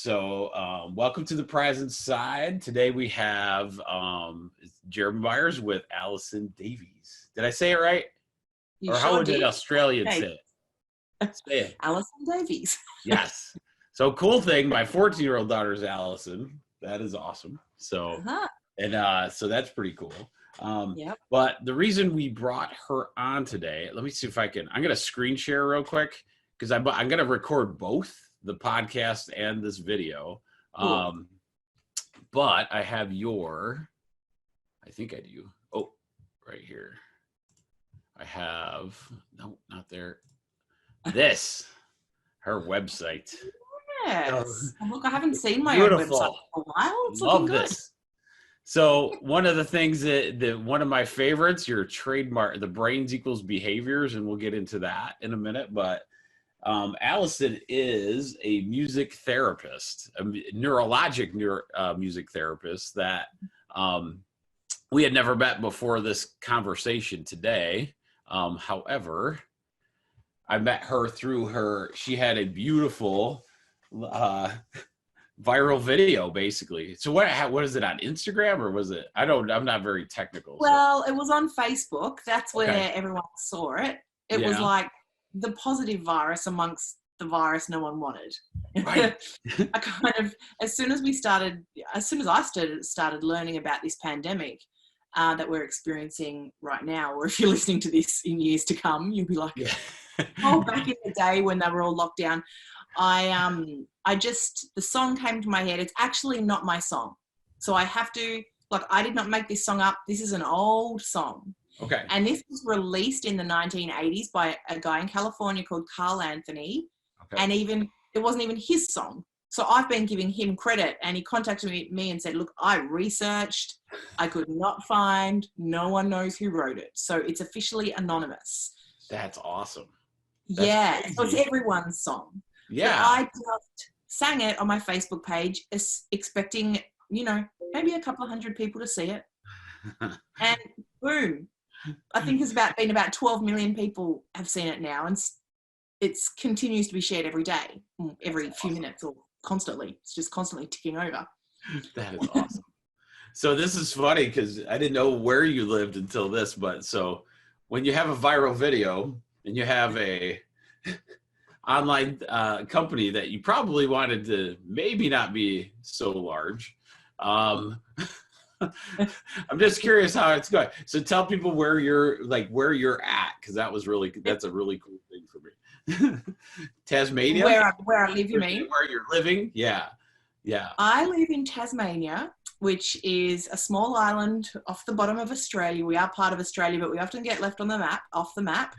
Welcome to the Present Side. Today we have Jeremy Myers with Allison Davies. Did I say it right? You or how sure would did. an Australian say it? Say it. Allison Davies. Yes. So cool thing, my 14-year-old daughter's Allison. That is awesome. So so that's pretty cool. Yep. But the reason we brought her on today, let me see if I'm going to screen share real quick because I'm going to record both the podcast and this video. Cool. But I have I think I do. Oh, right here. I have, no, not there. This, her website. Yes. Look, I haven't seen my Beautiful. own website for a while. It's Love looking good. this. So one of the things that one of my favorites, your trademark, the brains equals behaviors, and we'll get into that in a minute. But Allison is a music therapist, a neurologic music therapist that we had never met before this conversation today. However, I met her through she had a beautiful viral video, basically. So what is it, on Instagram, or was it? I'm not very technical. Well, it was on Facebook. That's where everyone saw it. It was like the positive virus amongst the virus no one wanted. Right. I kind of, as soon as I started learning about this pandemic that we're experiencing right now, or if you're listening to this in years to come, you'll be like, oh, back in the day when they were all locked down. The song came to my head. It's actually not my song. So I have to, I did not make this song up. This is an old song. Okay. And this was released in the 1980s by a guy in California called Carl Anthony. Okay. And it wasn't even his song. So I've been giving him credit, and he contacted me and said, look, I researched, I could not find, no one knows who wrote it. So it's officially anonymous. That's awesome. That's so it's everyone's song. Yeah. But I just sang it on my Facebook page, expecting, maybe a couple of hundred people to see it. And boom. I think it's been about 12 million people have seen it now, and it continues to be shared every day, every few minutes, or constantly. It's just constantly ticking over. That is awesome. So this is funny because I didn't know where you lived until this, but so when you have a viral video and you have a online company that you probably wanted to maybe not be so large, I'm just curious how it's going. So tell people where you're at, because that's a really cool thing for me. Tasmania? Where I live, you mean? Where you're living? Yeah. I live in Tasmania, which is a small island off the bottom of Australia. We are part of Australia, but we often get left off the map.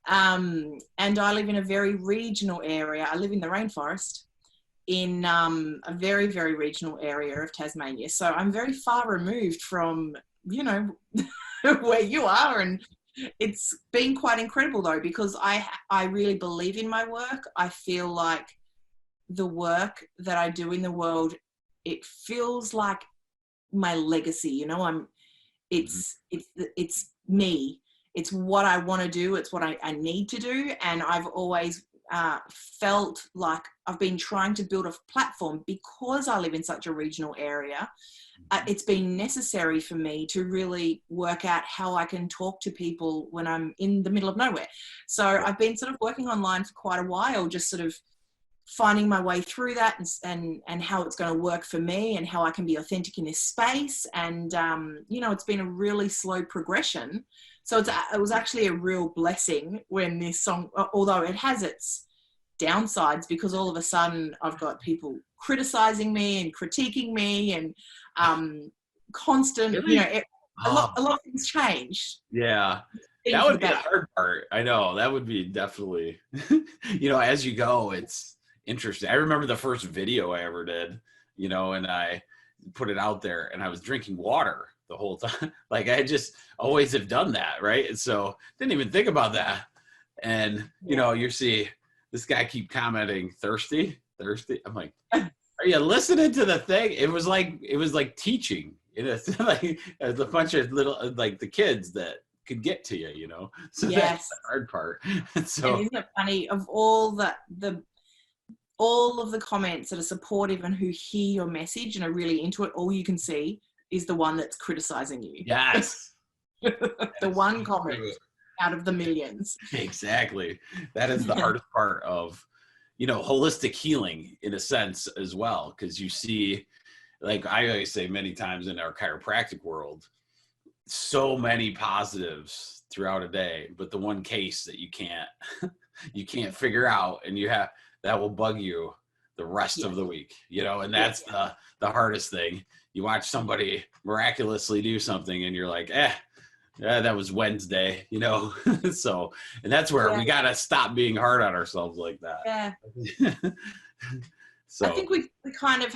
And I live in a very regional area. I live in the rainforest in a very, very regional area of Tasmania. So I'm very far removed from, where you are. And it's been quite incredible, though, because I really believe in my work. I feel like the work that I do in the world, it feels like my legacy. It's me. It's what I want to do. It's what I need to do. And I've always felt like I've been trying to build a platform because I live in such a regional area. It's been necessary for me to really work out how I can talk to people when I'm in the middle of nowhere. So I've been sort of working online for quite a while, just sort of finding my way through that and how it's going to work for me and how I can be authentic in this space. And, it's been a really slow progression. So it was actually a real blessing when this song, although it has its downsides, because all of a sudden I've got people criticizing me and critiquing me and constant, really? A lot of things changed. Yeah. That would be the hard part. I know. That would be definitely, as you go, it's interesting. I remember the first video I ever did, and I put it out there and I was drinking water the whole time. I just always have done that. Right. And so didn't even think about that. And, you see this guy keep commenting, thirsty. I'm like, are you listening to the thing? It was like teaching, like a bunch of little, like the kids that could get to you, So that's the hard part. So and isn't it funny, of all the all of the comments that are supportive and who hear your message and are really into it, all you can see is the one that's criticizing you. Yes. The one comment out of the millions. Exactly. That is the hardest part of, holistic healing in a sense as well. Because you see, like I always say many times in our chiropractic world, so many positives throughout a day, but the one case that you can't figure out, and that will bug you the rest of the week, and that's the hardest thing. You watch somebody miraculously do something and you're like, that was Wednesday, so, and that's where we got to stop being hard on ourselves like that. Yeah. So I think we kind of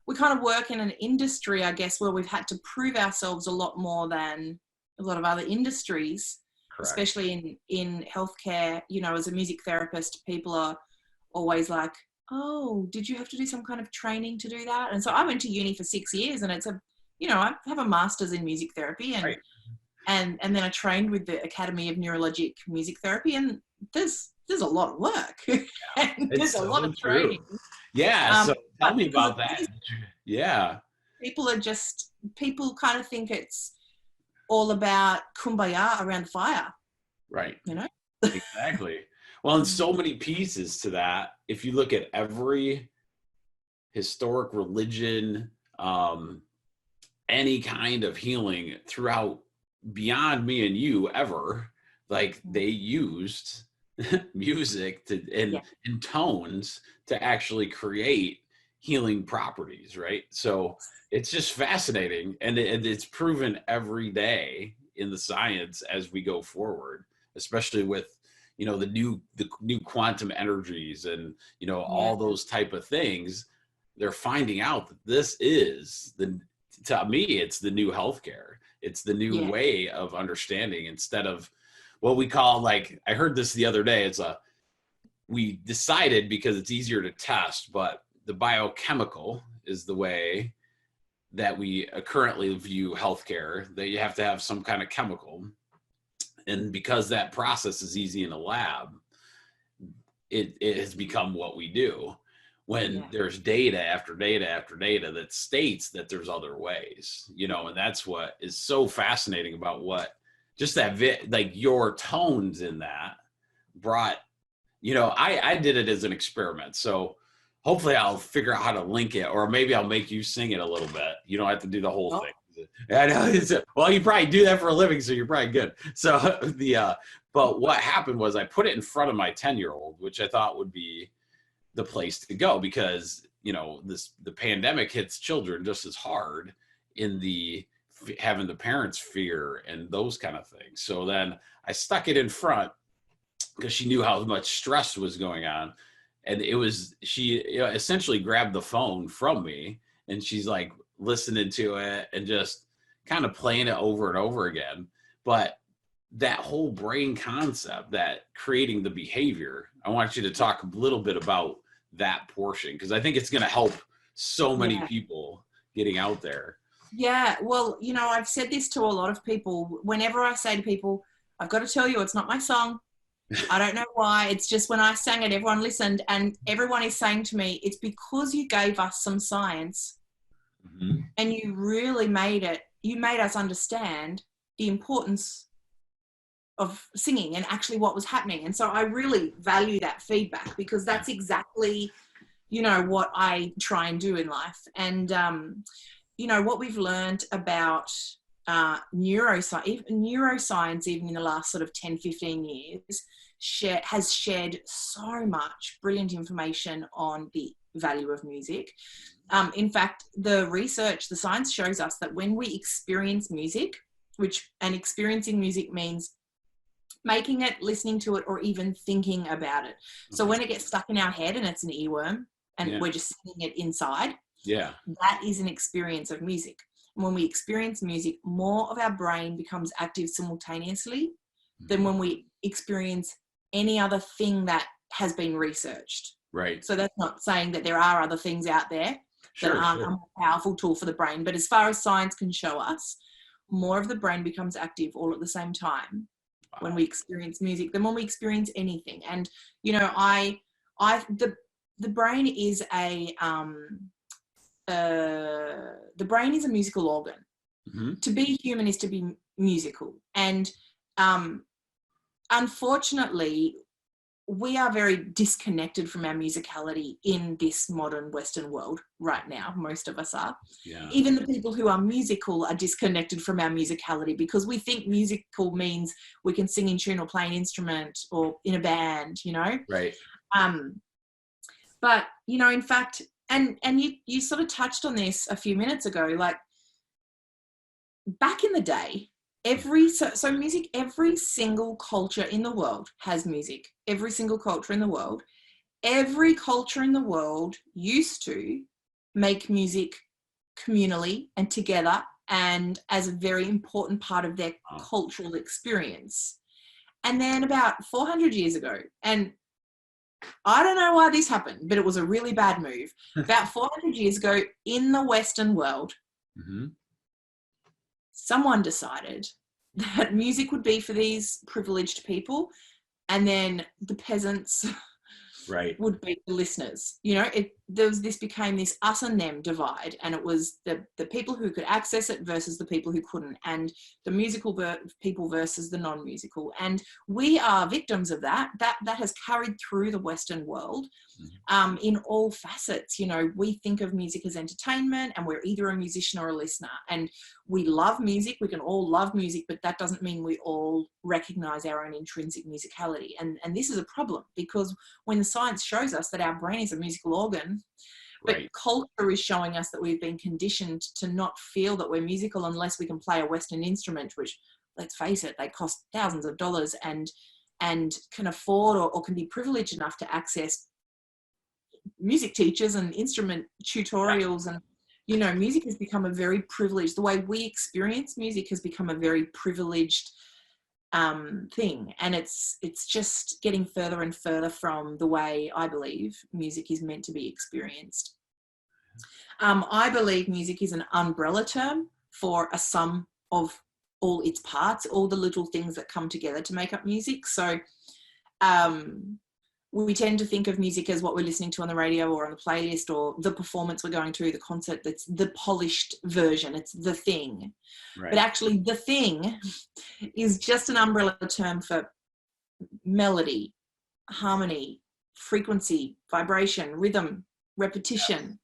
we kind of work in an industry, I guess, where we've had to prove ourselves a lot more than a lot of other industries. Correct. Especially in healthcare. As a music therapist, people are always oh, did you have to do some kind of training to do that? And so I went to uni for 6 years, and it's I have a master's in music therapy, and right. and then I trained with the Academy of Neurologic Music Therapy, and there's a lot of work. And there's a lot of training. Yeah, so tell me about that. Yeah. People kind of think it's all about kumbaya around the fire. Right. Exactly. Well, and so many pieces to that. If you look at every historic religion, any kind of healing throughout beyond me and you ever, they used music and tones to actually create healing properties, right? So it's just fascinating, and it's proven every day in the science as we go forward, especially with the new quantum energies and all those type of things. They're finding out that this is to me, it's the new healthcare. It's the new way of understanding, instead of what we call, I heard this the other day, we decided, because it's easier to test, but the biochemical is the way that we currently view healthcare, that you have to have some kind of chemical. And because that process is easy in a lab, it has become what we do. When there's data after data after data that states that there's other ways, and that's what is so fascinating about what just that your tones in that brought, I did it as an experiment. So hopefully I'll figure out how to link it, or maybe I'll make you sing it a little bit. You don't have to do the whole thing. I know. Well, you probably do that for a living, so you're probably good. So but what happened was I put it in front of my 10-year-old, which I thought would be the place to go, because the pandemic hits children just as hard in having the parents fear and those kind of things. So then I stuck it in front because she knew how much stress was going on, and she essentially grabbed the phone from me, and she's listening to it and just kind of playing it over and over again. But that whole brain concept, that creating the behavior, I want you to talk a little bit about that portion, because I think it's going to help so many people getting out there. Yeah, well, I've said this to a lot of people. Whenever I say to people, I've got to tell you, it's not my song. I don't know why. It's just when I sang it, everyone listened, and everyone is saying to me, it's because you gave us some science, and you really made us understand the importance of singing and actually what was happening. And so I really value that feedback, because that's exactly, what I try and do in life. And, what we've learned about neuroscience, even in the last sort of 10, 15 years, has shared so much brilliant information on the value of music. In fact, the science shows us that when we experience music, and experiencing music means making it, listening to it, or even thinking about it. So when it gets stuck in our head and it's an earworm and we're just singing it inside, that is an experience of music. And when we experience music, more of our brain becomes active simultaneously than when we experience any other thing that has been researched. Right. So that's not saying that there are other things out there that aren't a more powerful tool for the brain. But as far as science can show us, more of the brain becomes active all at the same time when we experience music than when we experience anything. And, you know, the brain is the brain is a musical organ. Mm-hmm. To be human is to be musical. And unfortunately, we are very disconnected from our musicality in this modern Western world right now. Most of us are. Yeah. Even the people who are musical are disconnected from our musicality because we think musical means we can sing in tune or play an instrument or in a band, you know? Right. But, you know, in fact, and you sort of touched on this a few minutes ago, like back in the day, so music, every single culture in the world has music. Every single culture in the world. Every culture in the world used to make music communally and together and as a very important part of their cultural experience. And then about 400 years ago, and I don't know why this happened, but it was a really bad move. About 400 years ago in the Western world, mm-hmm. someone decided that music would be for these privileged people, and then the peasants right. would be the listeners. You know, this became this us and them divide, and it was the people who could access it versus the people who couldn't, and the musical people versus the non-musical. And we are victims of that has carried through the Western world in all facets. You know, we think of music as entertainment, and we're either a musician or a listener, and we love music. We can all love music, but that doesn't mean we all recognize our own intrinsic musicality. And this is a problem, because when the science shows us that our brain is a musical organ, but right. culture is showing us that we've been conditioned to not feel that we're musical unless we can play a Western instrument, which, let's face it, they cost thousands of dollars, and can afford or can be privileged enough to access music teachers and instrument tutorials. And, you know, music has become a very privileged, the way we experience music has become a very privileged thing. And it's just getting further and further from the way I believe music is meant to be experienced. I believe music is an umbrella term for a sum of all its parts, all the little things that come together to make up music. So we tend to think of music as what we're listening to on the radio or on the playlist, or the performance we're going to, the concert. That's the polished version. It's the thing. Right. But actually the thing is just an umbrella term for melody, harmony, frequency, vibration, rhythm, repetition,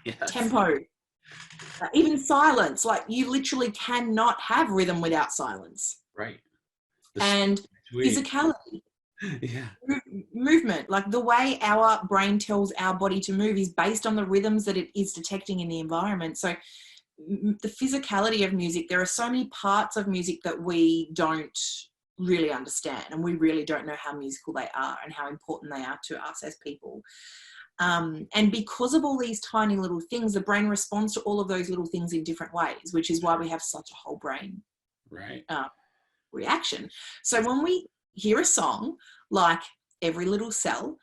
yes. tempo, even silence. Like, you literally cannot have rhythm without silence. Right. And physicality. Yeah. Movement, like the way our brain tells our body to move is based on the rhythms that it is detecting in the environment. So the physicality of music, there are so many parts of music that we don't really understand, and we really don't know how musical they are and how important they are to us as people. And because of all these tiny little things, the brain responds to all of those little things in different ways, which is why we have such a whole brain reaction. So when we hear a song like Every Little Cell,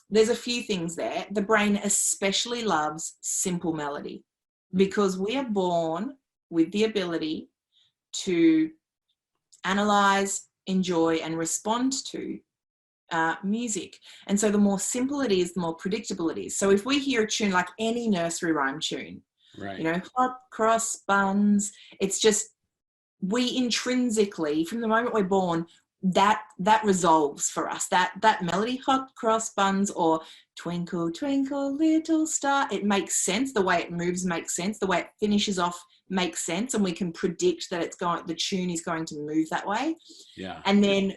there's a few things there. The brain especially loves simple melody, because we are born with the ability to analyze, enjoy, and respond to music. And so the more simple it is, the more predictable it is. So if we hear a tune like any nursery rhyme tune, right. you know, hot cross buns, it's just, we intrinsically, from the moment we're born, that resolves for us. That melody, hot cross buns, or twinkle twinkle little star, it makes sense. The way it moves makes sense. The way it finishes off makes sense, and we can predict that the tune is going to move that way. Yeah. And then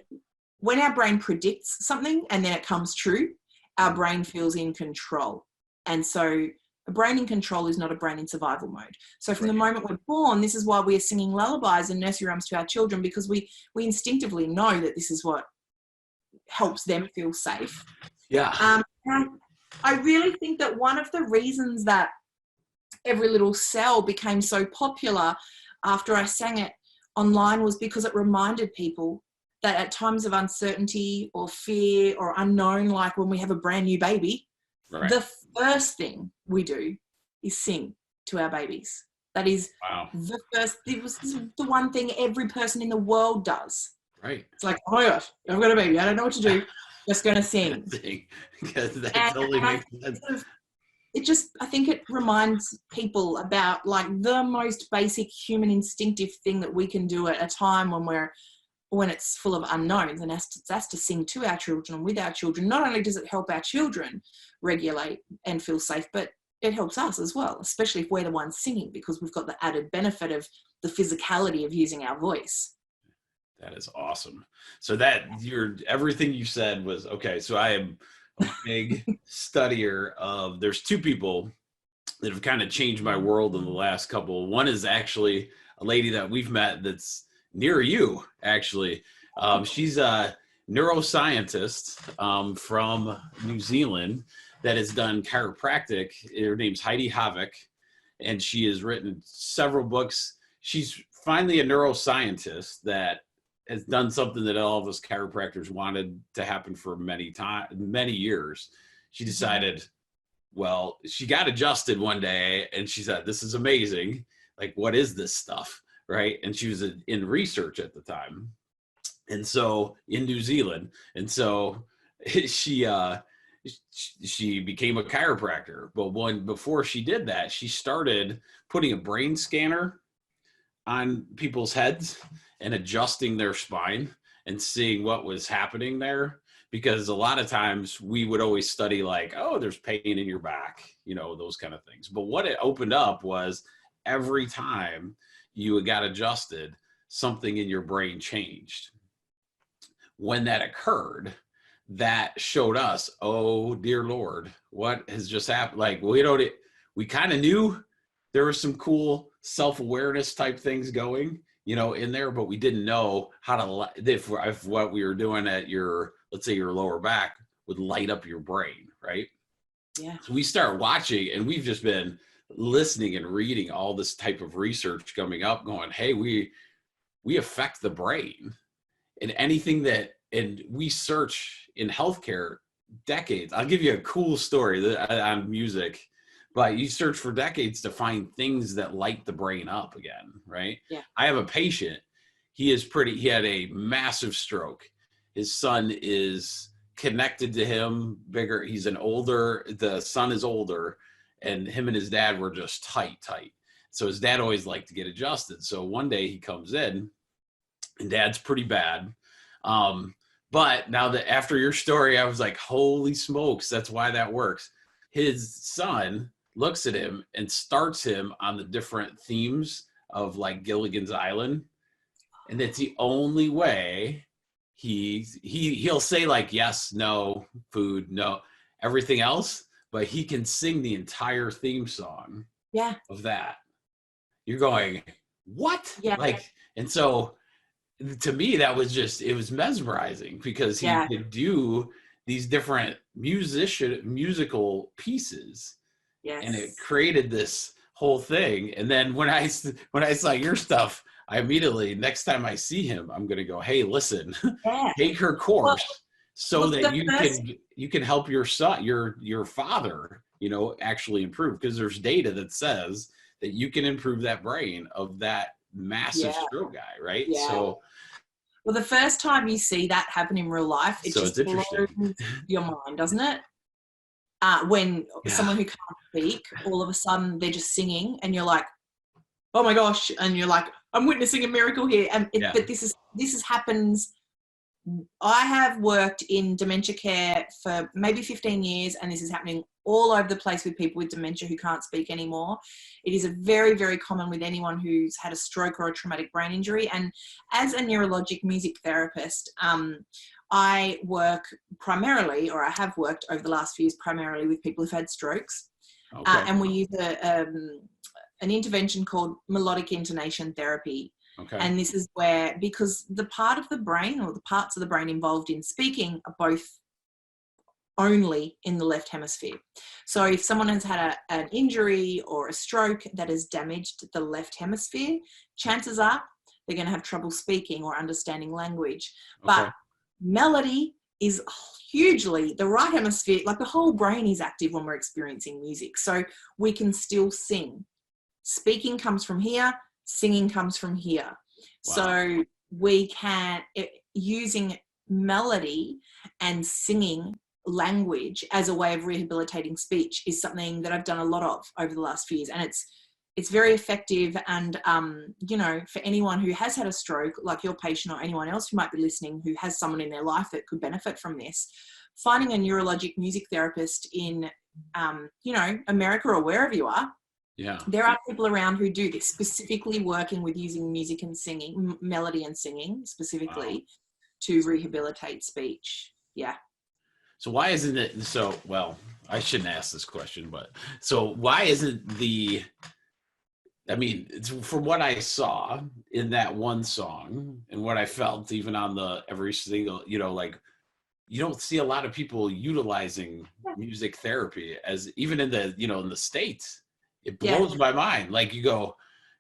when our brain predicts something and then it comes true, our brain feels in control. And so a brain in control is not a brain in survival mode. So from the moment we're born, this is why we are singing lullabies and nursery rhymes to our children, because we instinctively know that this is what helps them feel safe. Yeah. I really think that one of the reasons that Every Little Cell became so popular after I sang it online was because it reminded people that at times of uncertainty or fear or unknown, like when we have a brand new baby, the first thing we do is sing to our babies. That is the first, it was the one thing every person in the world does. Right. It's like, oh my gosh, I've got a baby. I don't know what to do. Just going to sing. Because that totally makes sense. It just, I think it reminds people about like the most basic human instinctive thing that we can do at a time when it's full of unknowns, and that's to sing to our children and with our children. Not only does it help our children regulate and feel safe, but it helps us as well, especially if we're the ones singing, because we've got the added benefit of the physicality of using our voice. That is awesome. So everything you said was okay. So I am a big studier of, there's two people that have kind of changed my world in the last couple. One is actually a lady that we've met that's near you, actually. She's a neuroscientist from New Zealand that has done chiropractic. Her name's Heidi Havik, and she has written several books. She's finally a neuroscientist that has done something that all of us chiropractors wanted to happen for many years. She decided, well, she got adjusted one day and she said, this is amazing. Like, what is this stuff? Right. And she was in research at the time. And so in New Zealand. And so she became a chiropractor. But before she did that, she started putting a brain scanner on people's heads and adjusting their spine and seeing what was happening there. Because a lot of times we would always study like, oh, there's pain in your back, those kind of things. But what it opened up was every time you got adjusted, something in your brain changed. When that occurred, that showed us, oh, dear Lord, what has just happened? Like, we kind of knew there were some cool self-awareness type things going, in there, but we didn't know how to, if what we were doing at let's say your lower back would light up your brain, right? Yeah. So we start watching, and we've just been listening and reading all this type of research coming up, going, hey, we affect the brain, and and we search in healthcare decades. I'll give you a cool story on music. But you search for decades to find things that light the brain up again, right? Yeah. I have a patient. He had a massive stroke. His son is connected to him bigger. The son is older, and him and his dad were just tight. So his dad always liked to get adjusted. So one day he comes in, and dad's pretty bad. But now that after your story, I was like, holy smokes, that's why that works. His son looks at him and starts him on the different themes of like Gilligan's Island. And it's the only way he'll say like, yes, no, food, no, everything else, but he can sing the entire theme song of that. You're going, what? Yeah. And so to me, that was it was mesmerizing because he could do these different musical pieces. Yes. And it created this whole thing. And then when I saw your stuff, I immediately, next time I see him, I'm going to go, hey, listen, take her course that you can help your son, your father, actually improve, because there's data that says that you can improve that brain of that massive stroke guy, right? Yeah. So, well, the first time you see that happen in real life, it just blows your mind, doesn't it? When someone who can't speak, all of a sudden they're just singing, and you're like, oh my gosh, and you're like, I'm witnessing a miracle here. But this happens. I have worked in dementia care for maybe 15 years, and this is happening all over the place with people with dementia who can't speak anymore. It is a very, very common with anyone who's had a stroke or a traumatic brain injury. And as a neurologic music therapist, I work primarily, or I have worked over the last few years primarily with people who've had strokes. Okay. And we use an intervention called Melodic intonation therapy. Okay. And this is where, because the part of the brain, or the parts of the brain involved in speaking, are both only in the left hemisphere. So if someone has had an injury or a stroke that has damaged the left hemisphere, chances are they're going to have trouble speaking or understanding language. Okay. But melody is hugely the right hemisphere, like the whole brain is active when we're experiencing music. So we can still sing. Speaking comes from here, singing comes from here. Wow. So we can, using melody and singing language as a way of rehabilitating speech is something that I've done a lot of over the last few years, and it's very effective. And you know, for anyone who has had a stroke, like your patient or anyone else who might be listening who has someone in their life that could benefit from this, finding a neurologic music therapist in you know, America or wherever you are, there are people around who do this, specifically working with using music and singing, melody and singing specifically, to rehabilitate speech. Yeah. So why isn't it so? Well, I shouldn't ask this question, but so why isn't the? I mean, it's, from what I saw in that one song and what I felt even on the every single, you know, like, you don't see a lot of people utilizing music therapy as even in the, you know, in the States. It blows my mind. Like, you go,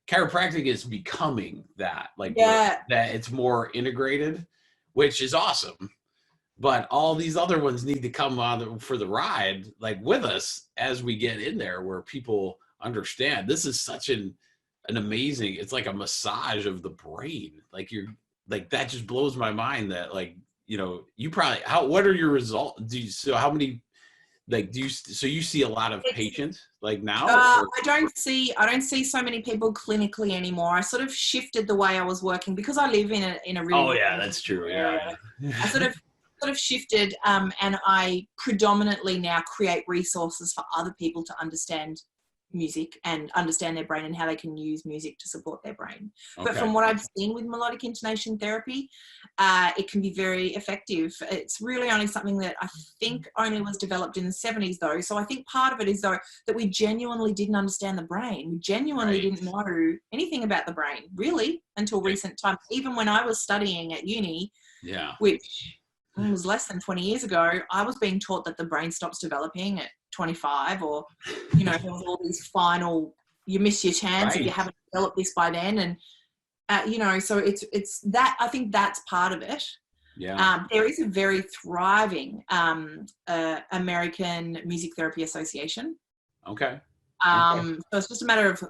chiropractic is becoming that, like that it's more integrated, which is awesome. But all these other ones need to come on for the ride, like with us as we get in there, where people understand this is such an amazing, it's like a massage of the brain. Like, you're like, that just blows my mind that, like, you know, you probably, what are your results? So how many, like, so you see a lot of patients like now? I don't see so many people clinically anymore. I sort of shifted the way I was working because I live in a really, oh yeah, that's true. Yeah. I sort of shifted, and I predominantly now create resources for other people to understand music and understand their brain and how they can use music to support their brain. But from what I've seen with melodic intonation therapy, it can be very effective. It's really only something that I think only was developed in the 70s though. So I think part of it is though that we genuinely didn't understand the brain. We genuinely didn't know anything about the brain really until recent times. Even when I was studying at uni, which was less than 20 years ago, I was being taught that the brain stops developing at 25, or, you know, there was all these final, you miss your chance if you haven't developed this by then. And, you know, so it's that, I think that's part of it. Yeah. There is a very thriving American Music Therapy Association. Okay. So it's just a matter of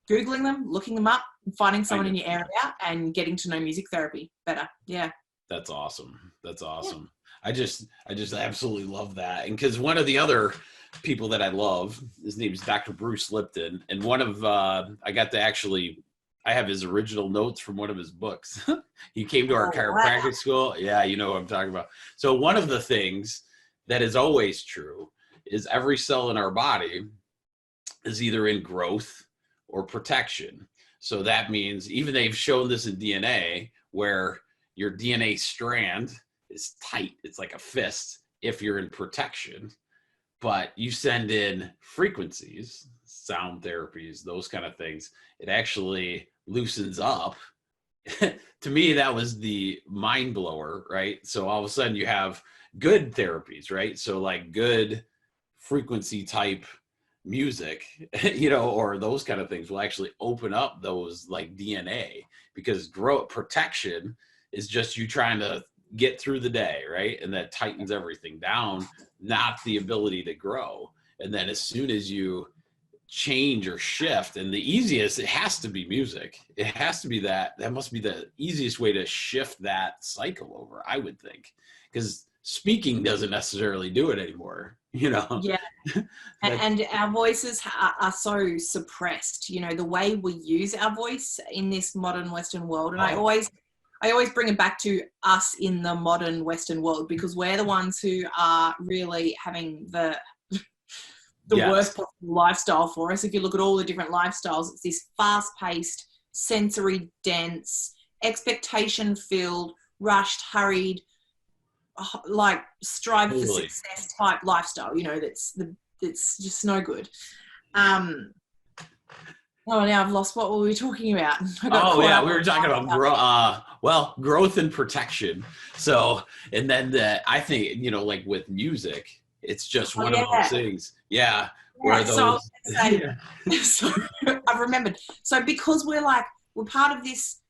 Googling them, looking them up, finding someone in your area and getting to know music therapy better. Yeah. That's awesome. That's awesome. Yeah. I just absolutely love that. And because one of the other people that I love, his name is Dr. Bruce Lipton. And one of, I got to actually, I have his original notes from one of his books. He came to our chiropractic school. Yeah, you know what I'm talking about. So one of the things that is always true is every cell in our body is either in growth or protection. So that means even they've shown this in DNA where your DNA strand is tight. It's like a fist if you're in protection, but you send in frequencies, sound therapies, those kind of things, it actually loosens up. To me, that was the mind blower, right? So all of a sudden you have good therapies, right? So like good frequency type music, you know, or those kind of things will actually open up those like DNA, because protection is just you trying to get through the day, right? And that tightens everything down, not the ability to grow. And then as soon as you change or shift, and the easiest, it has to be music. It has to be that must be the easiest way to shift that cycle over, I would think, because speaking doesn't necessarily do it anymore, you know? Yeah. And our voices are so suppressed, you know, the way we use our voice in this modern Western world. And I always bring it back to us in the modern Western world, because we're the ones who are really having the worst possible lifestyle for us. If you look at all the different lifestyles, it's this fast-paced, sensory dense, expectation-filled, rushed, hurried, like strive for success type lifestyle, you know, that's just no good. Oh, now I've lost what were we talking about? We were talking about growth and protection. So, and then I think, you know, like with music, it's just one of those things. Yeah. Where those. So I've remembered. So because we're part of this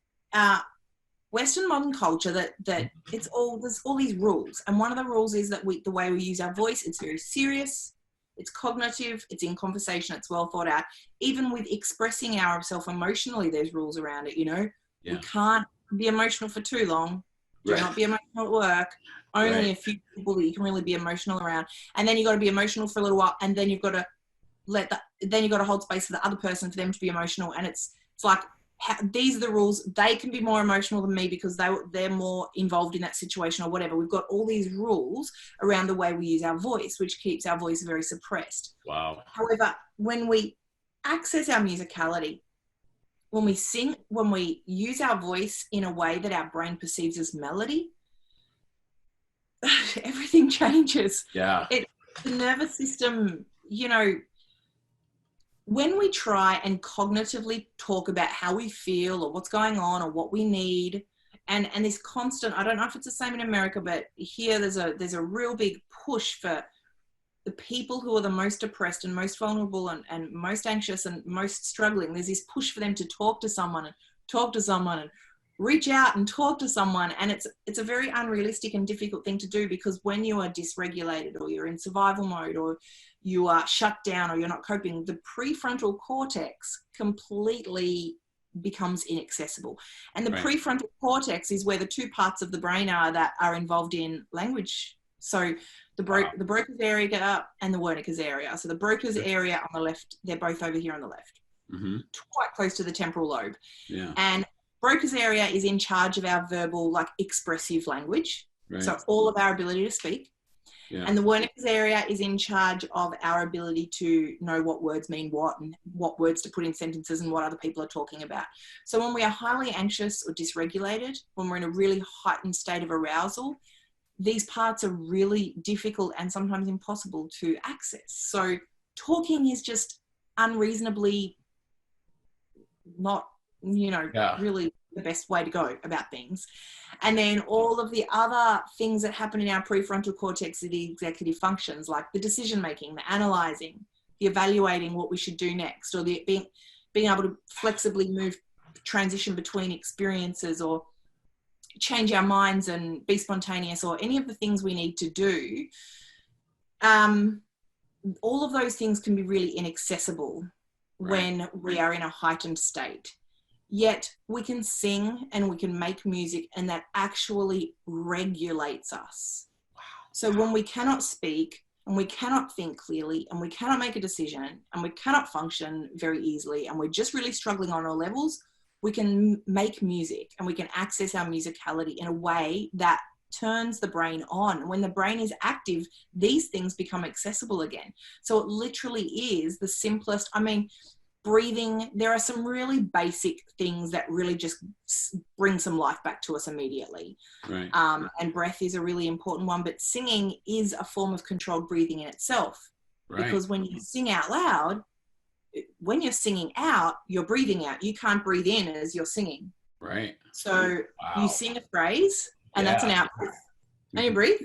Western modern culture that there's all these rules, and one of the rules is that the way we use our voice, it's very serious. It's cognitive, it's in conversation, it's well thought out. Even with expressing ourselves emotionally, there's rules around it, you know. Yeah. We can't be emotional for too long. Do Right. not be emotional at work. Only Right. a few people that you can really be emotional around. And then you've got to be emotional for a little while. And then you've got to then you've got to hold space for the other person for them to be emotional. And it's like, these are the rules. They can be more emotional than me because they're more involved in that situation or whatever. We've got all these rules around the way we use our voice, which keeps our voice very suppressed. Wow. However, when we access our musicality, when we sing, when we use our voice in a way that our brain perceives as melody, everything changes. Yeah. The nervous system, when we try and cognitively talk about how we feel or what's going on or what we need, and this constant, I don't know if it's the same in America, but here there's a real big push for the people who are the most depressed and most vulnerable and most anxious and most struggling. There's this push for them to talk to someone and reach out and talk to someone. And it's a very unrealistic and difficult thing to do, because when you are dysregulated or you're in survival mode or you are shut down or you're not coping, the prefrontal cortex completely becomes inaccessible. And the prefrontal cortex is where the two parts of the brain are that are involved in language. So the Broca's area and the Wernicke's area. So the Broca's area on the left, they're both over here on the left, quite close to the temporal lobe. Yeah. And Broca's area is in charge of our verbal, like, expressive language. So all of our ability to speak. Yeah. And the Wernicke's area is in charge of our ability to know what words mean what and what words to put in sentences and what other people are talking about. So when we are highly anxious or dysregulated, when we're in a really heightened state of arousal, these parts are really difficult and sometimes impossible to access. So talking is just unreasonably not, really the best way to go about things. And then all of the other things that happen in our prefrontal cortex are the executive functions, like the decision-making, the analyzing, the evaluating what we should do next, or the being able to flexibly transition between experiences, or change our minds and be spontaneous, or any of the things we need to do. All of those things can be really inaccessible when we are in a heightened state. Yet we can sing and we can make music, and that actually regulates us. Wow. So when we cannot speak and we cannot think clearly and we cannot make a decision and we cannot function very easily and we're just really struggling on all levels, we can make music and we can access our musicality in a way that turns the brain on. When the brain is active, these things become accessible again. So it literally is the simplest. Breathing, there are some really basic things that really just bring some life back to us immediately. Right. And breath is a really important one, but singing is a form of controlled breathing in itself. Right. Because when you sing out loud, when you're singing out, you're breathing out. You can't breathe in as you're singing. Right. So you sing a phrase and that's an out breath. And you breathe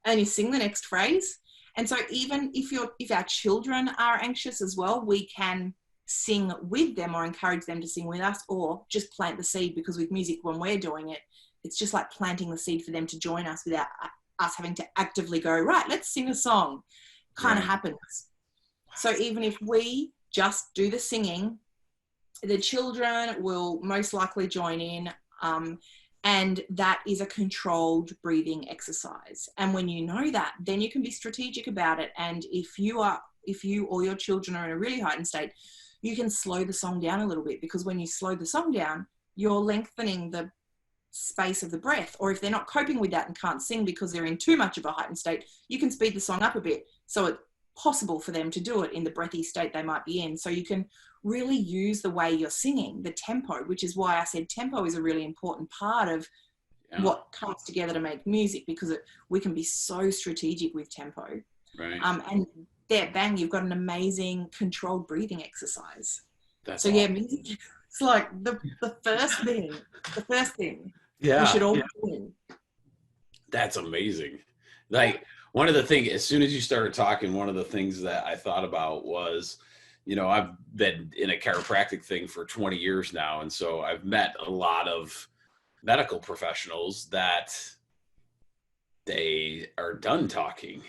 and you sing the next phrase. And so even if our children are anxious as well, we can sing with them or encourage them to sing with us, or just plant the seed, because with music, when we're doing it, it's just like planting the seed for them to join us without us having to actively go, right, let's sing a song. Kind of happens. So even if we just do the singing, the children will most likely join in, and that is a controlled breathing exercise. And when you know that, then you can be strategic about it. And if you or your children are in a really heightened state, you can slow the song down a little bit, because when you slow the song down, you're lengthening the space of the breath. Or if they're not coping with that and can't sing because they're in too much of a heightened state, you can speed the song up a bit, so it's possible for them to do it in the breathy state they might be in. So you can really use the way you're singing, the tempo, which is why I said tempo is a really important part of what comes together to make music, because we can be so strategic with tempo. Right. And there, bang, you've got an amazing controlled breathing exercise. That's awesome. Music, it's like the first thing. The first thing. Yeah. We should all be doing. That's amazing. Like, one of the things, as soon as you started talking, one of the things that I thought about was, I've been in a chiropractic thing for 20 years now. And so I've met a lot of medical professionals that they are done talking.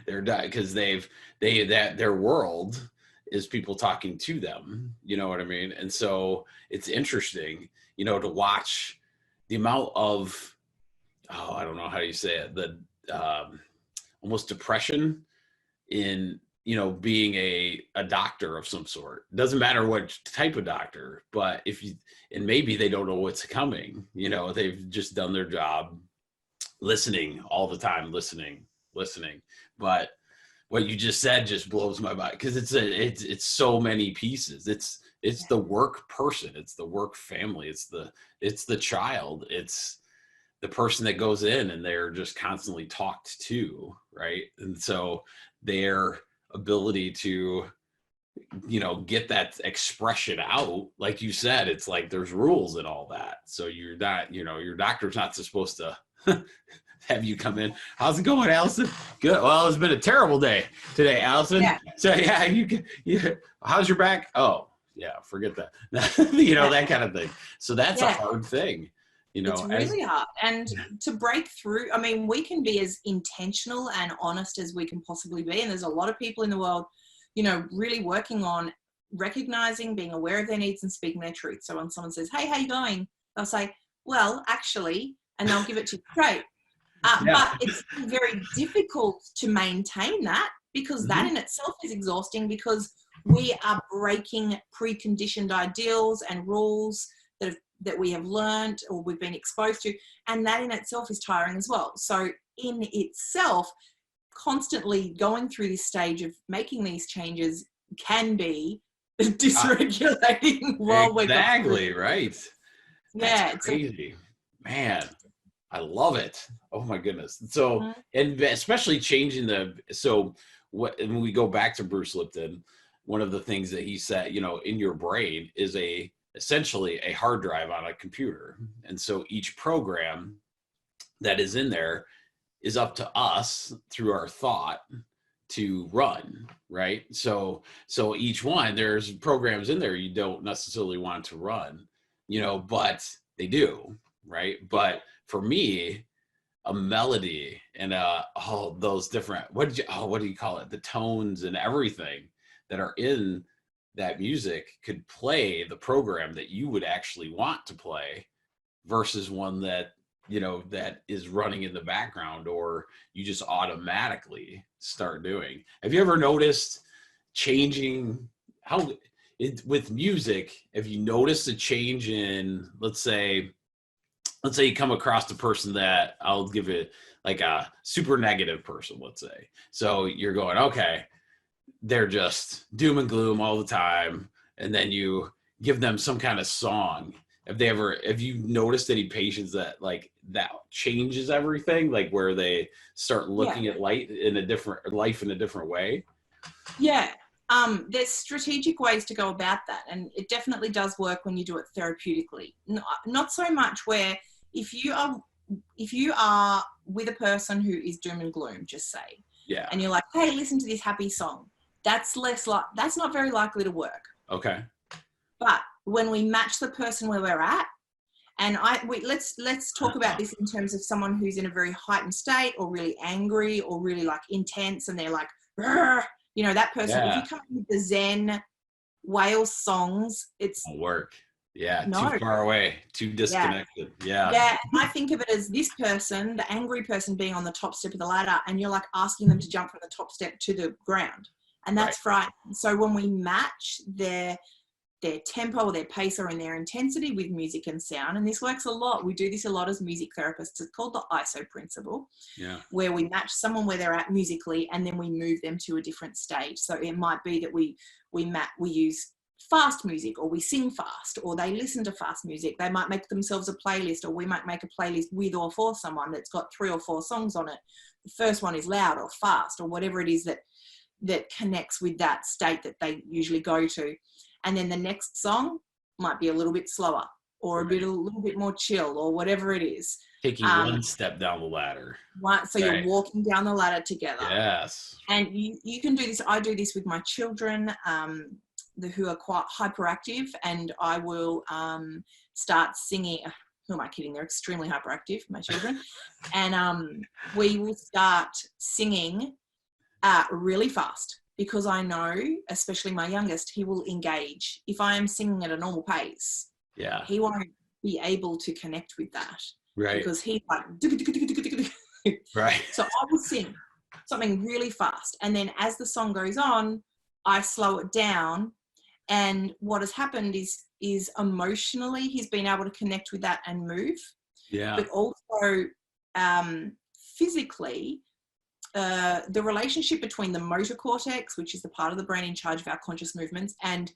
They're done because their world is people talking to them. You know what I mean? And so it's interesting, to watch the amount of I don't know how you say it, the almost depression in, being a doctor of some sort. It doesn't matter what type of doctor, but and maybe they don't know what's coming, they've just done their job listening all the time, listening. But what you just said just blows my mind, because it's so many pieces. It's the work person, it's the work family, it's the child, it's the person that goes in and they're just constantly talked to, right? And so their ability to, get that expression out, like you said, it's like there's rules and all that. So you're not, your doctor's not supposed to have you come in. How's it going, Allison? Good. Well, it's been a terrible day today, Allison. Yeah. So how's your back? Oh, yeah, forget that. That kind of thing. So that's a hard thing. It's really hard. And to break through, I mean, we can be as intentional and honest as we can possibly be. And there's a lot of people in the world, really working on recognizing, being aware of their needs and speaking their truth. So when someone says, hey, how you going? They'll say, well, actually, and they'll give it to you straight. But it's very difficult to maintain that, because that in itself is exhausting, because we are breaking preconditioned ideals and rules that we have learned or we've been exposed to, and that in itself is tiring as well. So in itself, constantly going through this stage of making these changes can be dysregulating while we're exactly right. Yeah, it's crazy, man. I love it. Oh my goodness. So, and especially changing when we go back to Bruce Lipton, one of the things that he said, in your brain is essentially a hard drive on a computer. And so each program that is in there is up to us through our thought to run, right? So each one, there's programs in there you don't necessarily want to run, but they do, right? But for me, a melody and all those different, what do you call it? The tones and everything that are in that music could play the program that you would actually want to play, versus one that, that is running in the background or you just automatically start doing. Have you ever noticed changing with music? Have you noticed a change in, let's say you come across the person that, I'll give it like a super negative person, let's say. So you're going, okay, they're just doom and gloom all the time. And then you give them some kind of song. Have you noticed any patients that like that changes everything? Like where they start looking at life in a different way? Yeah. There's strategic ways to go about that. And it definitely does work when you do it therapeutically. Not so much where if you are with a person who is doom and gloom, just say, and you're like, hey, listen to this happy song. That's not very likely to work. Okay. But when we match the person where we're at, and let's talk about this in terms of someone who's in a very heightened state or really angry or really like intense, and they're like, that person. If you come up with the Zen whale songs, it won't work. Yeah, too far away, too disconnected. Yeah. I think of it as this person, the angry person, being on the top step of the ladder, and you're like asking them to jump from the top step to the ground. And that's frightening. So when we match their tempo or their pace or in their intensity with music and sound, and this works a lot. We do this a lot as music therapists. It's called the ISO principle, where we match someone where they're at musically, and then we move them to a different stage. So it might be that we use fast music, or we sing fast, or they listen to fast music. They might make themselves a playlist, or we might make a playlist with or for someone that's got 3 or 4 songs on it. The first one is loud or fast or whatever it is that connects with that state that they usually go to. And then the next song might be a little bit slower or a little bit more chill or whatever it is. Taking one step down the ladder. So you're walking down the ladder together. Yes. And you can do this. I do this with my children who are quite hyperactive, and I will start singing. Who am I kidding? They're extremely hyperactive, my children. And we will start singing really fast, because I know, especially my youngest, he will engage. If I am singing at a normal pace, he won't be able to connect with that. Right. Because he's like, right. So I will sing something really fast. And then as the song goes on, I slow it down. And what has happened is emotionally, he's been able to connect with that and move. Yeah. But also physically, the relationship between the motor cortex, which is the part of the brain in charge of our conscious movements, and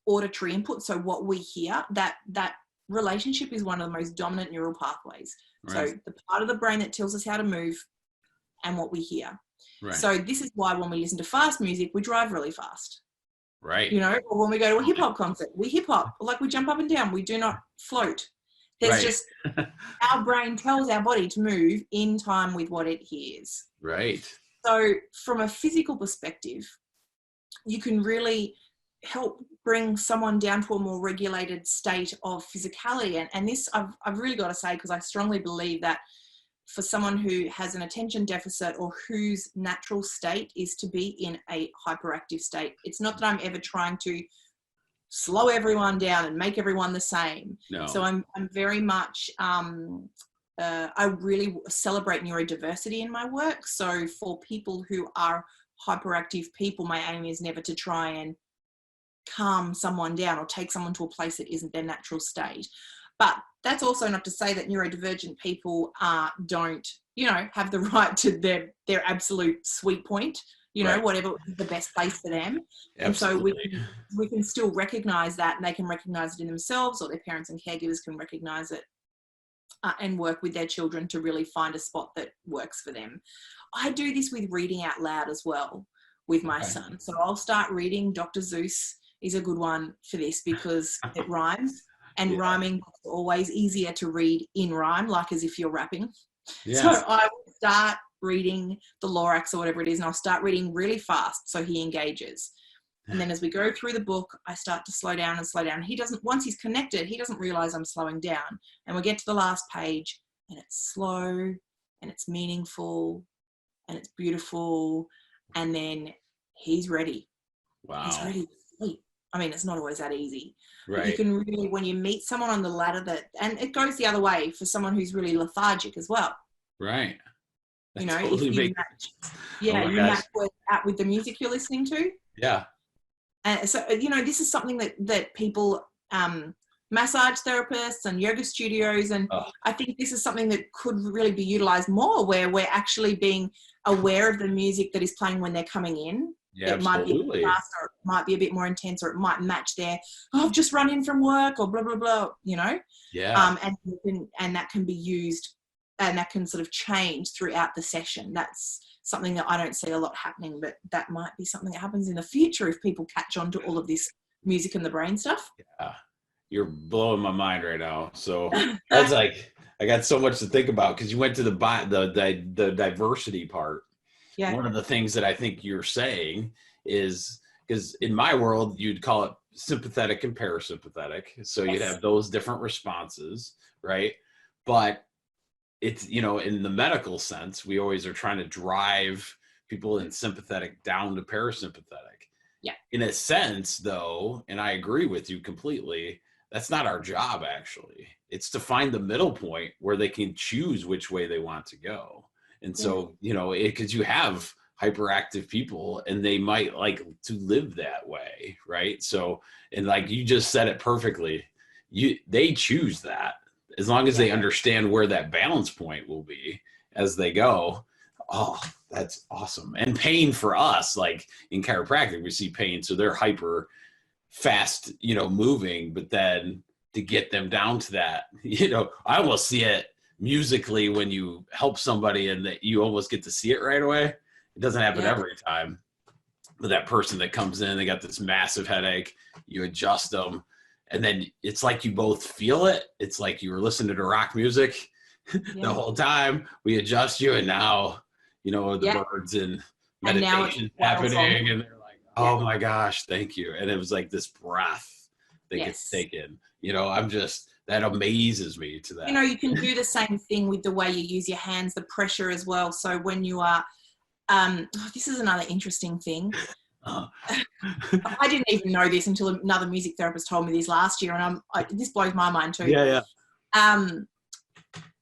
auditory input, so what we hear, that relationship is one of the most dominant neural pathways. Right. So the part of the brain that tells us how to move and what we hear. Right. So this is why when we listen to fast music, we drive really fast. Right. You know, or when we go to a hip hop concert, we hip hop, like we jump up and down, we do not float. There's right. just, our brain tells our body to move in time with what it hears. Right. So from a physical perspective, you can really help bring someone down to a more regulated state of physicality. And this I've really got to say, because I strongly believe that for someone who has an attention deficit or whose natural state is to be in a hyperactive state, it's not that I'm ever trying to slow everyone down and make everyone the same. No. So I'm very much, I really celebrate neurodiversity in my work. So for people who are hyperactive people, my aim is never to try and calm someone down or take someone to a place that isn't their natural state. But that's also not to say that neurodivergent people don't, you know, have the right to their absolute sweet point, you know, right. Whatever is the best place for them. Absolutely. And so we can still recognize that, and they can recognize it in themselves, or their parents and caregivers can recognize it and work with their children to really find a spot that works for them. I do this with reading out loud as well with my son. So I'll start reading. Dr. Seuss is a good one for this because it rhymes. And rhyming is always easier to read in rhyme, like as if you're rapping. Yes. So I will start reading the Lorax or whatever it is, and I'll start reading really fast so he engages. And then as we go through the book, I start to slow down and slow down. He doesn't, once he's connected, he doesn't realize I'm slowing down. And we get to the last page and it's slow and it's meaningful and it's beautiful. And then he's ready. Wow. He's ready to sleep. I mean, it's not always that easy. Right. You can really, when you meet someone on the ladder and it goes the other way for someone who's really lethargic as well. Right. That, you know, totally if you match, you match with the music you're listening to. Yeah. And so, you know, this is something that people, massage therapists and yoga studios, and I think this is something that could really be utilized more, where we're actually being aware of the music that is playing when they're coming in. Yeah, it might be fast, or it might be a bit more intense, or it might match their, I've just run in from work, or blah, blah, blah, you know? Yeah. And that can be used, and that can sort of change throughout the session. That's something that I don't see a lot happening, but that might be something that happens in the future if people catch on to all of this music and the brain stuff. Yeah. You're blowing my mind right now. So that's like, I got so much to think about, because you went to the diversity part. Yeah. One of the things that I think you're saying is, because in my world, you'd call it sympathetic and parasympathetic. So you'd have those different responses, right? But it's, you know, in the medical sense, we always are trying to drive people in sympathetic down to parasympathetic. Yeah. In a sense, though, and I agree with you completely, that's not our job, actually. It's to find the middle point where they can choose which way they want to go. And so, you know, because you have hyperactive people and they might like to live that way, right? So, and like you just said it perfectly, they choose that as long as they understand where that balance point will be as they go. Oh, that's awesome. And pain for us, like in chiropractic, we see pain. So they're hyper fast, you know, moving, but then to get them down to that, you know, I will see it musically when you help somebody and that you almost get to see it right away. It doesn't happen every time, but that person that comes in, they got this massive headache, you adjust them, and then it's like you both feel it. It's like you were listening to rock music the whole time. We adjust you, and now, you know, the birds and meditation happening, and they're like, oh my gosh, thank you. And it was like this breath they could take in. You know, that amazes me to that. You know, you can do the same thing with the way you use your hands, the pressure as well. So when you are, this is another interesting thing. I didn't even know this until another music therapist told me this last year, and this blows my mind too. Yeah.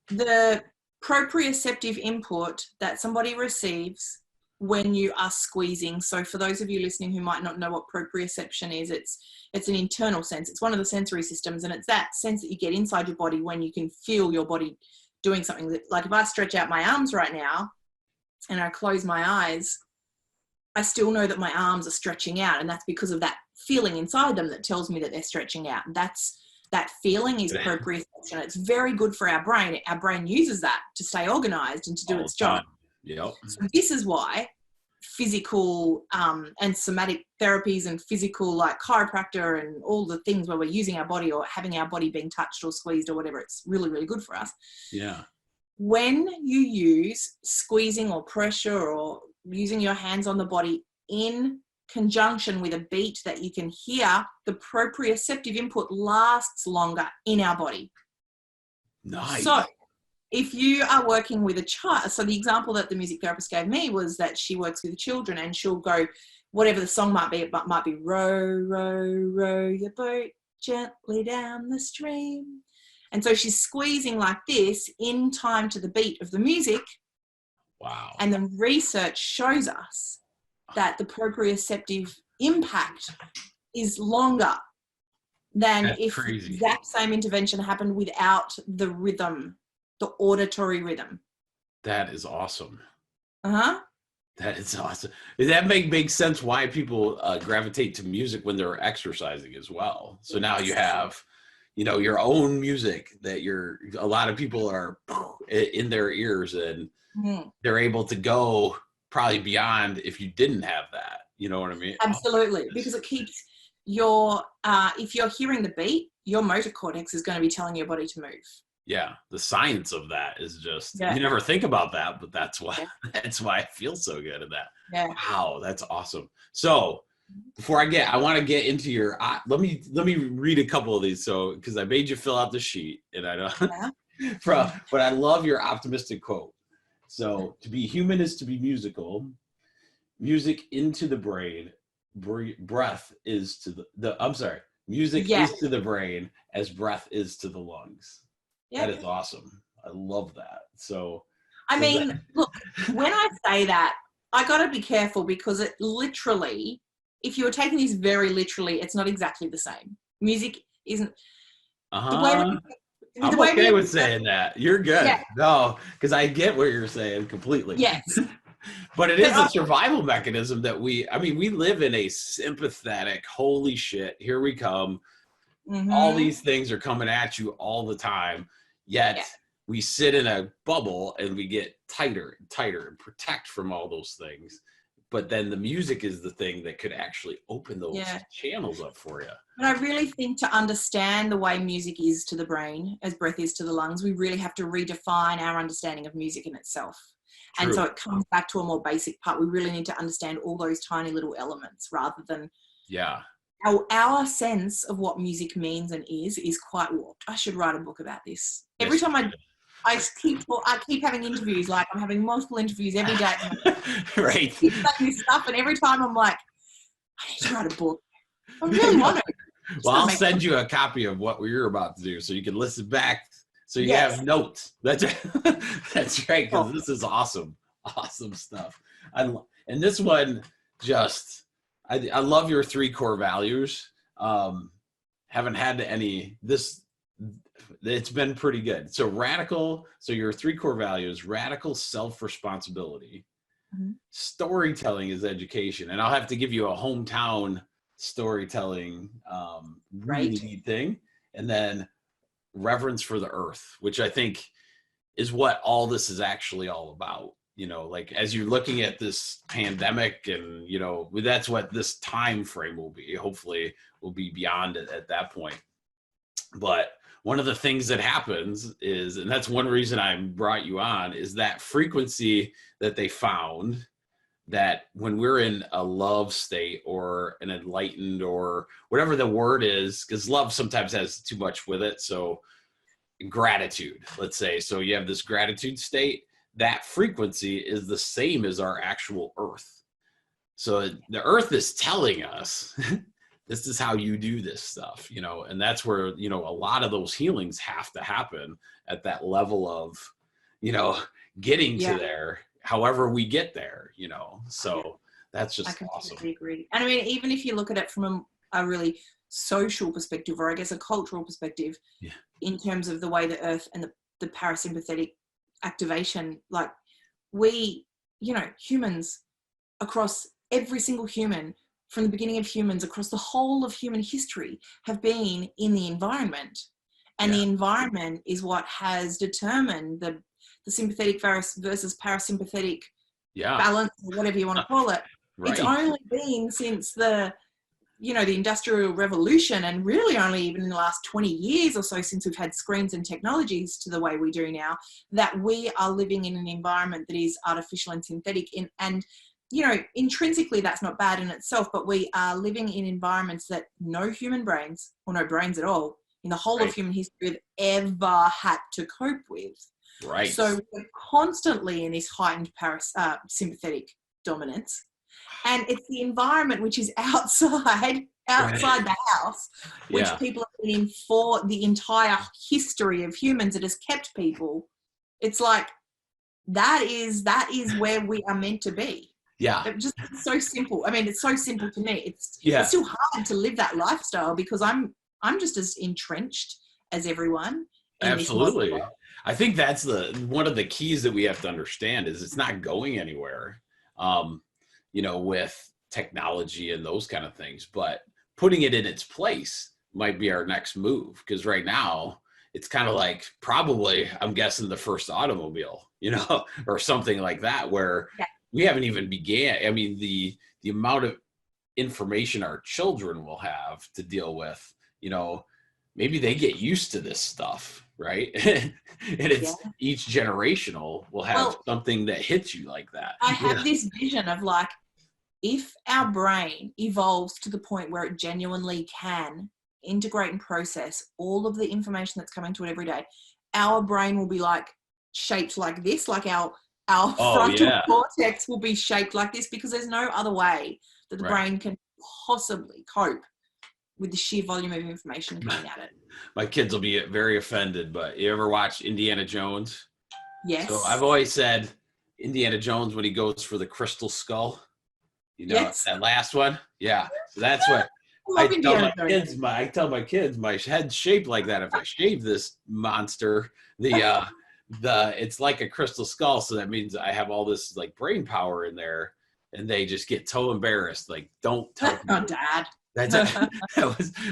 the proprioceptive input that somebody receives when you are squeezing. So for those of you listening who might not know what proprioception is, it's an internal sense. It's one of the sensory systems, and it's that sense that you get inside your body when you can feel your body doing something. That, like if I stretch out my arms right now and I close my eyes, I still know that my arms are stretching out, and that's because of that feeling inside them that tells me that they're stretching out. That feeling is proprioception. It's very good for our brain. Our brain uses that to stay organized and to do its job. Yep. So this is why physical and somatic therapies and physical, like chiropractor and all the things where we're using our body or having our body being touched or squeezed or whatever, it's really, really good for us. Yeah. When you use squeezing or pressure or using your hands on the body in conjunction with a beat that you can hear, the proprioceptive input lasts longer in our body. Nice. So if you are working with a child, so the example that the music therapist gave me was that she works with children and she'll go, whatever the song might be, it might be row, row, row your boat gently down the stream. And so she's squeezing like this in time to the beat of the music. Wow. And the research shows us that the proprioceptive impact is longer than That's if crazy. the exact same intervention happened without the rhythm, the auditory rhythm. That is awesome. Uh-huh. That is awesome. Does that make sense why people gravitate to music when they're exercising as well? So now you have, your own music that a lot of people are in their ears, and they're able to go probably beyond if you didn't have that. You know what I mean? Absolutely. Because it keeps if you're hearing the beat, your motor cortex is going to be telling your body to move. Yeah. The science of that is just, you never think about that, but that's why, that's why I feel so good at that. Yeah. Wow. That's awesome. So before I want to get into your, let me read a couple of these. So, cause I made you fill out the sheet, and I know, but I love your optimistic quote. So to be human is to be musical, music into the brain, breath is to music is to the brain as breath is to the lungs. That is awesome. I love that. So, look, when I say that, I got to be careful, because it literally, if you were taking this very literally, it's not exactly the same. Music isn't. I'm okay with saying that. You're good. Yeah. No, because I get what you're saying completely. Yes. But it is a survival mechanism that we live in a sympathetic, holy shit, here we come. Mm-hmm. All these things are coming at you all the time. Yet we sit in a bubble and we get tighter and tighter and protect from all those things. But then the music is the thing that could actually open those channels up for you. And I really think to understand the way music is to the brain as breath is to the lungs, we really have to redefine our understanding of music in itself. True. And so it comes back to a more basic part. We really need to understand all those tiny little elements rather than our sense of what music means and is quite warped. I should write a book about this. Every time I keep having interviews, like I'm having multiple interviews every day. Right. Keep saying this stuff, and every time I'm like, I need to write a book. I really want to. Well, I'll send you a copy of what we're about to do so you can listen back. So you have notes. That's right, because this is awesome. Awesome stuff. And this one just, I love your 3 core values. Haven't had it's been pretty good. So your 3 core values: radical self-responsibility, storytelling is education. And I'll have to give you a hometown storytelling really neat thing. And then reverence for the earth, which I think is what all this is actually all about. Like as you're looking at this pandemic, and that's what this time frame will be. Hopefully we'll be beyond it at that point. But one of the things that happens is, and that's one reason I brought you on, is that frequency that they found, that when we're in a love state or an enlightened or whatever the word is, because love sometimes has too much with it. So gratitude, let's say. So you have this gratitude state. That frequency is the same as our actual earth. So the earth is telling us this is how you do this stuff, and that's where, a lot of those healings have to happen at that level of, getting to there, however we get there, so that's just I completely awesome. agree. And I mean, even if you look at it from a really social perspective, or I guess a cultural perspective, in terms of the way the earth and the parasympathetic activation, like we, humans, across every single human, from the beginning of humans, across the whole of human history, have been in the environment. And the environment is what has determined the sympathetic versus parasympathetic balance, or whatever you want to call it. Right. It's only been since the Industrial Revolution, and really only even in the last 20 years or so, since we've had screens and technologies to the way we do now, that we are living in an environment that is artificial and synthetic. And intrinsically that's not bad in itself, but we are living in environments that no human brains, or no brains at all, in the whole of human history have ever had to cope with. Right. So we're constantly in this heightened sympathetic dominance. And it's the environment which is outside the house, which people have been in for the entire history of humans, that has kept people. It's like, that is where we are meant to be. Yeah. It's so simple. I mean, it's so simple to me. It's still hard to live that lifestyle, because I'm just as entrenched as everyone. Absolutely. I think that's one of the keys that we have to understand is it's not going anywhere, with technology and those kind of things, but putting it in its place might be our next move. Because right now it's kind of like, probably, I'm guessing, the first automobile, or something like that, where we haven't even began. I mean, the amount of information our children will have to deal with, maybe they get used to this stuff, right? And it's each generational will have something that hits you like that. I have this vision of, like, if our brain evolves to the point where it genuinely can integrate and process all of the information that's coming to it every day, our brain will be like shaped like this, like our frontal cortex will be shaped like this, because there's no other way that the brain can possibly cope with the sheer volume of information coming at it. My kids will be very offended, but you ever watch Indiana Jones? Yes. So I've always said Indiana Jones, when he goes for the crystal skull, that last one. Yeah. So that's what I tell my kids, my head's shaped like that. If I shave this monster, it's like a crystal skull. So that means I have all this like brain power in there, and they just get so embarrassed. Like, don't tell me. Oh, Dad.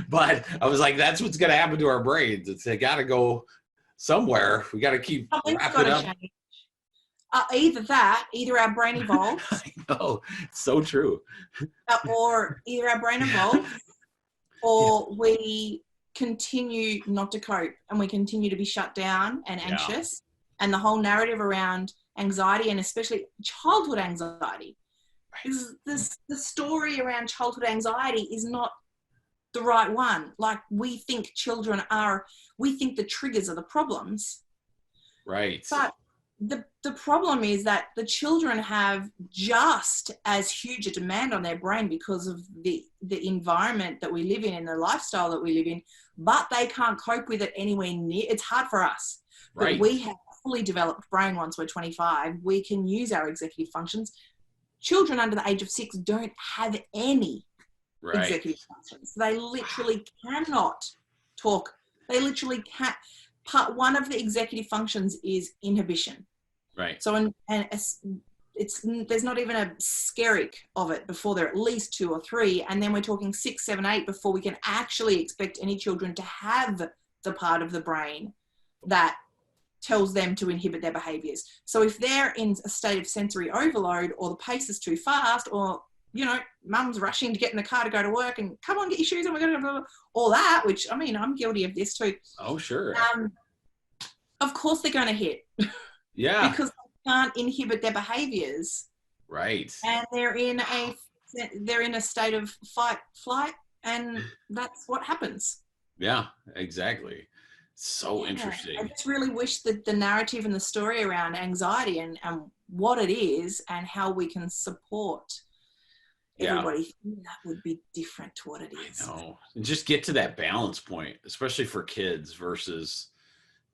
But I was like, that's what's going to happen to our brains. They got to go somewhere. We got to keep wrapping up. Either our brain evolves. I know, it's so true. Or either our brain evolves, or we continue not to cope, and we continue to be shut down and anxious. And the whole narrative around anxiety, and especially childhood anxiety, the story around childhood anxiety is not the right one. Like, we think the triggers are the problems. Right. But the problem is that the children have just as huge a demand on their brain because of the environment that we live in and the lifestyle that we live in, but they can't cope with it anywhere near. It's hard for us. Right. But we have a fully developed brain once we're 25. We can use our executive functions. Children under the age of 6 don't have any executive functions. They literally cannot talk. They literally can't. Part one of the executive functions is inhibition. Right. So, there's not even a skerrick of it before they're at least 2 or 3, and then we're talking 6, 7, 8 before we can actually expect any children to have the part of the brain that tells them to inhibit their behaviors. So if they're in a state of sensory overload, or the pace is too fast, or mum's rushing to get in the car to go to work and come on, get your shoes on, we're going to go, all that, which, I mean, I'm guilty of this too. Oh, sure. Of course they're going to hit. Yeah. Because they can't inhibit their behaviors. Right. And they're in a state of fight, flight, and that's what happens. Yeah, exactly. So interesting. I just really wish that the narrative and the story around anxiety and what it is and how we can support everybody thinks that would be different to what it is. I know. And just get to that balance point, especially for kids versus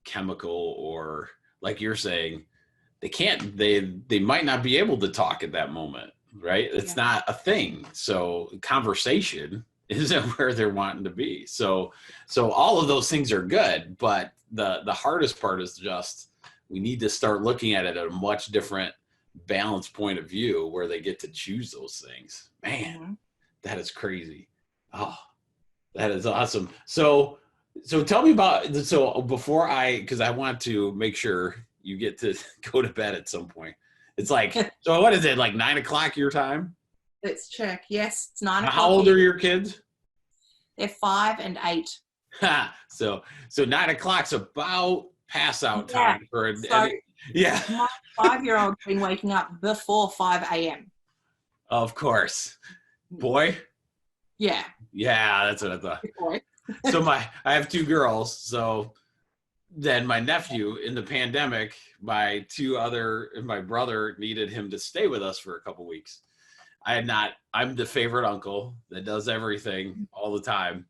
chemical, or like you're saying, they might not be able to talk at that moment, right? It's not a thing. So conversation isn't where they're wanting to be. So all of those things are good, but the hardest part is just, we need to start looking at it at a much different balanced point of view where they get to choose those things. Man, that is crazy. Oh, that is awesome. So tell me about, so before because I want to make sure you get to go to bed at some point. It's like, so what is it, like 9 o'clock your time? Let's check. Yes, it's 9 o'clock. How old are your kids? They're 5 and 8. So 9 o'clock's about pass out time for a, My 5-year-old's been waking up before 5 a.m. Of course. Boy? Yeah. Yeah, that's what I thought. So I have 2 girls. So then my nephew, in the pandemic, my brother needed him to stay with us for a couple weeks. I'm the favorite uncle that does everything all the time.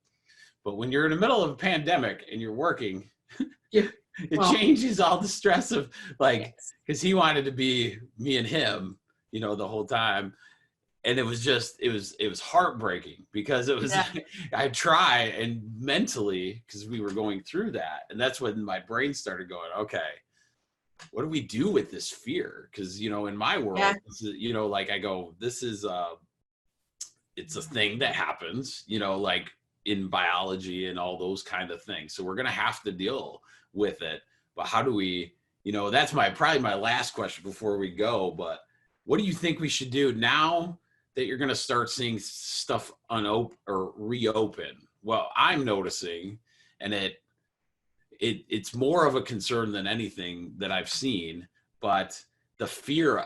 But when you're in the middle of a pandemic and you're working, it changes all the stress of because he wanted to be me and him, the whole time. And it was heartbreaking because it was, I try and mentally, because we were going through that. And that's when my brain started going, okay, what do we do with this fear? Because, in my world, I go, this is, it's a thing that happens, like in biology and all those kind of things. So we're going to have to deal with it. But how do we, that's probably my last question before we go. But what do you think we should do now that you're going to start seeing stuff reopen? Well, I'm noticing, and it's more of a concern than anything that I've seen, but the fear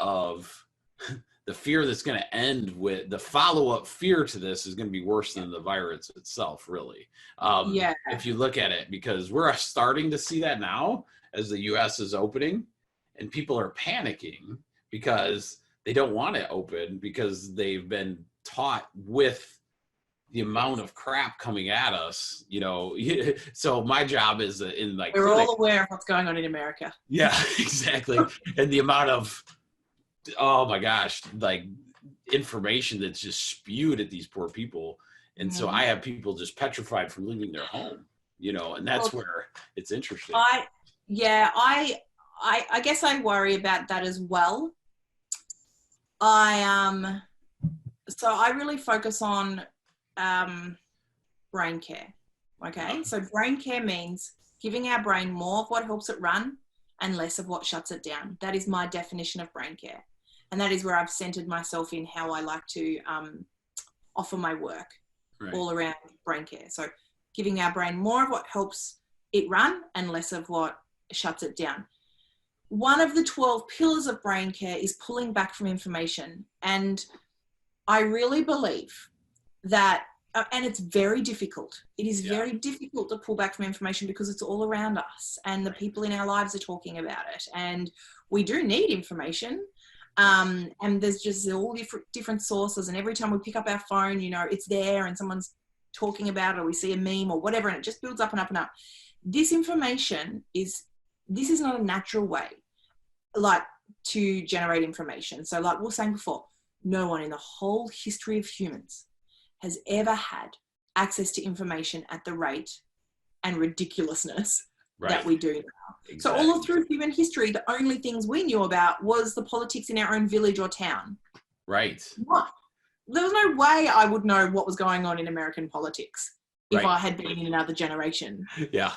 that's going to end with the follow-up fear to this is going to be worse than the virus itself, really. If you look at it, because we're starting to see that now as the US is opening, and people are panicking because they don't want to open because they've been taught with the amount of crap coming at us, So my job is we're all aware of what's going on in America. Yeah, exactly. And the amount of, oh my gosh, information that's just spewed at these poor people. And so I have people just petrified from leaving their home, and that's where it's interesting. I guess I worry about that as well. So I really focus on brain care. Okay, so brain care means giving our brain more of what helps it run and less of what shuts it down. That is my definition of brain care, and that is where I've centered myself in how I like to offer my work, all around brain care. So giving our brain more of what helps it run and less of what shuts it down. One of the 12 pillars of brain care is pulling back from information. And I really believe that, and it's very difficult. It is very difficult to pull back from information because it's all around us and the people in our lives are talking about it. And we do need information. And there's just all different sources. And every time we pick up our phone, it's there and someone's talking about it, or we see a meme or whatever, and it just builds up and up and up. This information this is not a natural way, to generate information. So like we were saying before, no one in the whole history of humans has ever had access to information at the rate and ridiculous's that we do now. Exactly. So all through human history, the only things we knew about was the politics in our own village or town. Right. There was no way I would know what was going on in American politics if I had been in another generation. Yeah.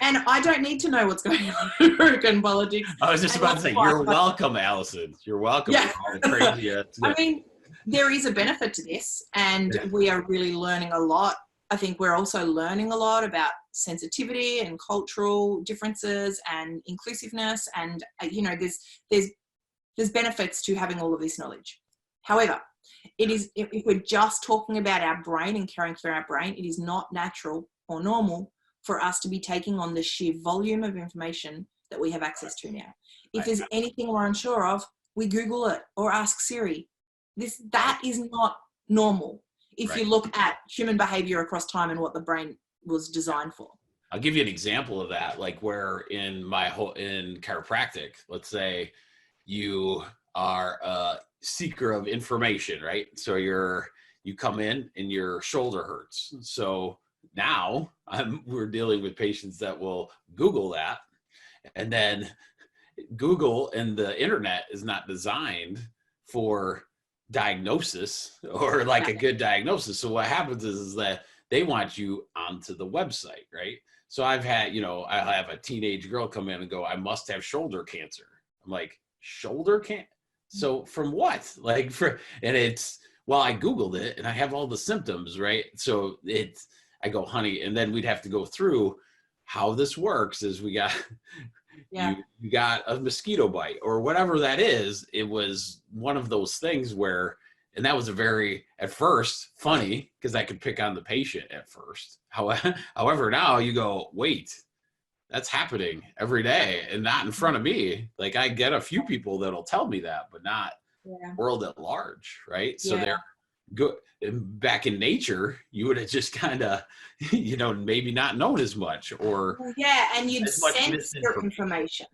And I don't need to know what's going on in American politics. I was just about to say, you're welcome, Allison. You're welcome. Yeah. I mean, there is a benefit to this, and we are really learning a lot. I think we're also learning a lot about sensitivity and cultural differences and inclusiveness, and there's benefits to having all of this knowledge. However, it is, if we're just talking about our brain and caring for our brain, it is not natural or normal for us to be taking on the sheer volume of information that we have access to now. If there's anything we're unsure of, we Google it or ask Siri. That is not normal if Right. you look at human behavior across time and what the brain was designed for. I'll give you an example of that, like where in chiropractic, let's say you are a seeker of information, right? So you come in and your shoulder hurts. So now we're dealing with patients that will Google that, and then Google and the internet is not designed for diagnosis or like a good diagnosis. So what happens is that they want you onto the website, right? So I've had, I have a teenage girl come in and go, I must have shoulder cancer. I'm like, shoulder cancer? So from what? Like and I Googled it and I have all the symptoms, right? So I go, honey, and then we'd have to go through how this works is we got, you got a mosquito bite or whatever that is. It was one of those things where, and that was at first funny because I could pick on the patient at first. However, now you go, wait, that's happening every day and not in front of me. Like I get a few people that'll tell me that, but not world at large, right? So they're good. Back in nature, you would have just kind of, maybe not known as much or. And you'd sense your information.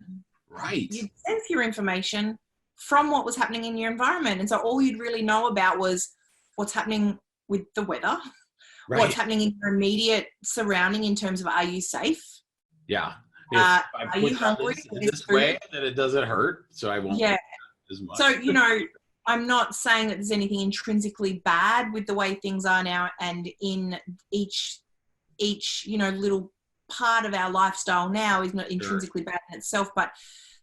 Right. You'd sense your information from what was happening in your environment. And so all you'd really know about was what's happening with the weather, what's happening in your immediate surrounding in terms of, are you safe? Yeah. Are you hungry? This way that it doesn't hurt, so I won't as much. So, I'm not saying that there's anything intrinsically bad with the way things are now, and in each little part of our lifestyle now is not intrinsically bad in itself, but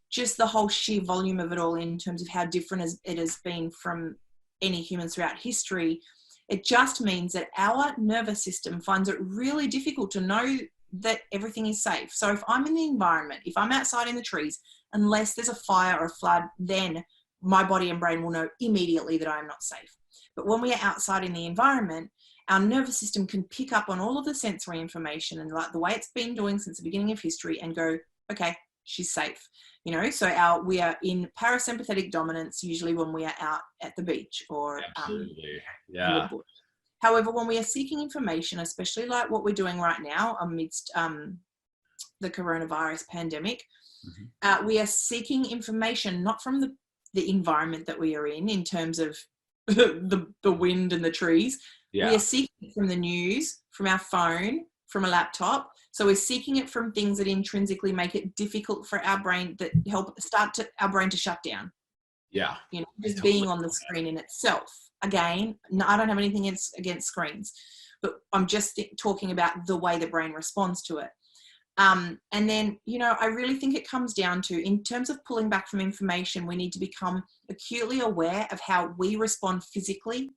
just the whole sheer volume of it all in terms of how different it has been from any humans throughout history. It just means that our nervous system finds it really difficult to know that everything is safe. So if I'm in the environment, if I'm outside in the trees, unless there's a fire or a flood, then my body and brain will know immediately that I'm not safe. But when we are outside in the environment, our nervous system can pick up on all of the sensory information and like the way it's been doing since the beginning of history and go, okay, she's safe. So we are in parasympathetic dominance usually when we are out at the beach or in the bush. However, when we are seeking information, especially like what we're doing right now amidst the coronavirus pandemic, we are seeking information not from the environment that we are in terms of the wind and the trees. We are seeking it from the news, from our phone, from a laptop. So we're seeking it from things that intrinsically make it difficult for our brain, that help our brain to shut down. Yeah. Just being on the screen in itself. Again, I don't have anything against screens, but I'm just talking about the way the brain responds to it. And then, I really think it comes down to, in terms of pulling back from information, we need to become acutely aware of how we respond physically,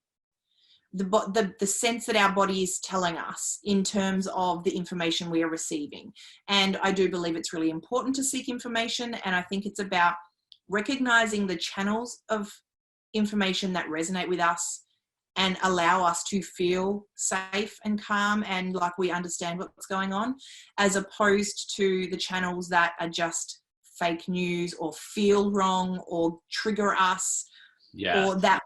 the sense that our body is telling us in terms of the information we are receiving. And I do believe it's really important to seek information. And I think it's about recognizing the channels of information that resonate with us and allow us to feel safe and calm and like we understand what's going on, as opposed to the channels that are just fake news or feel wrong or trigger us or that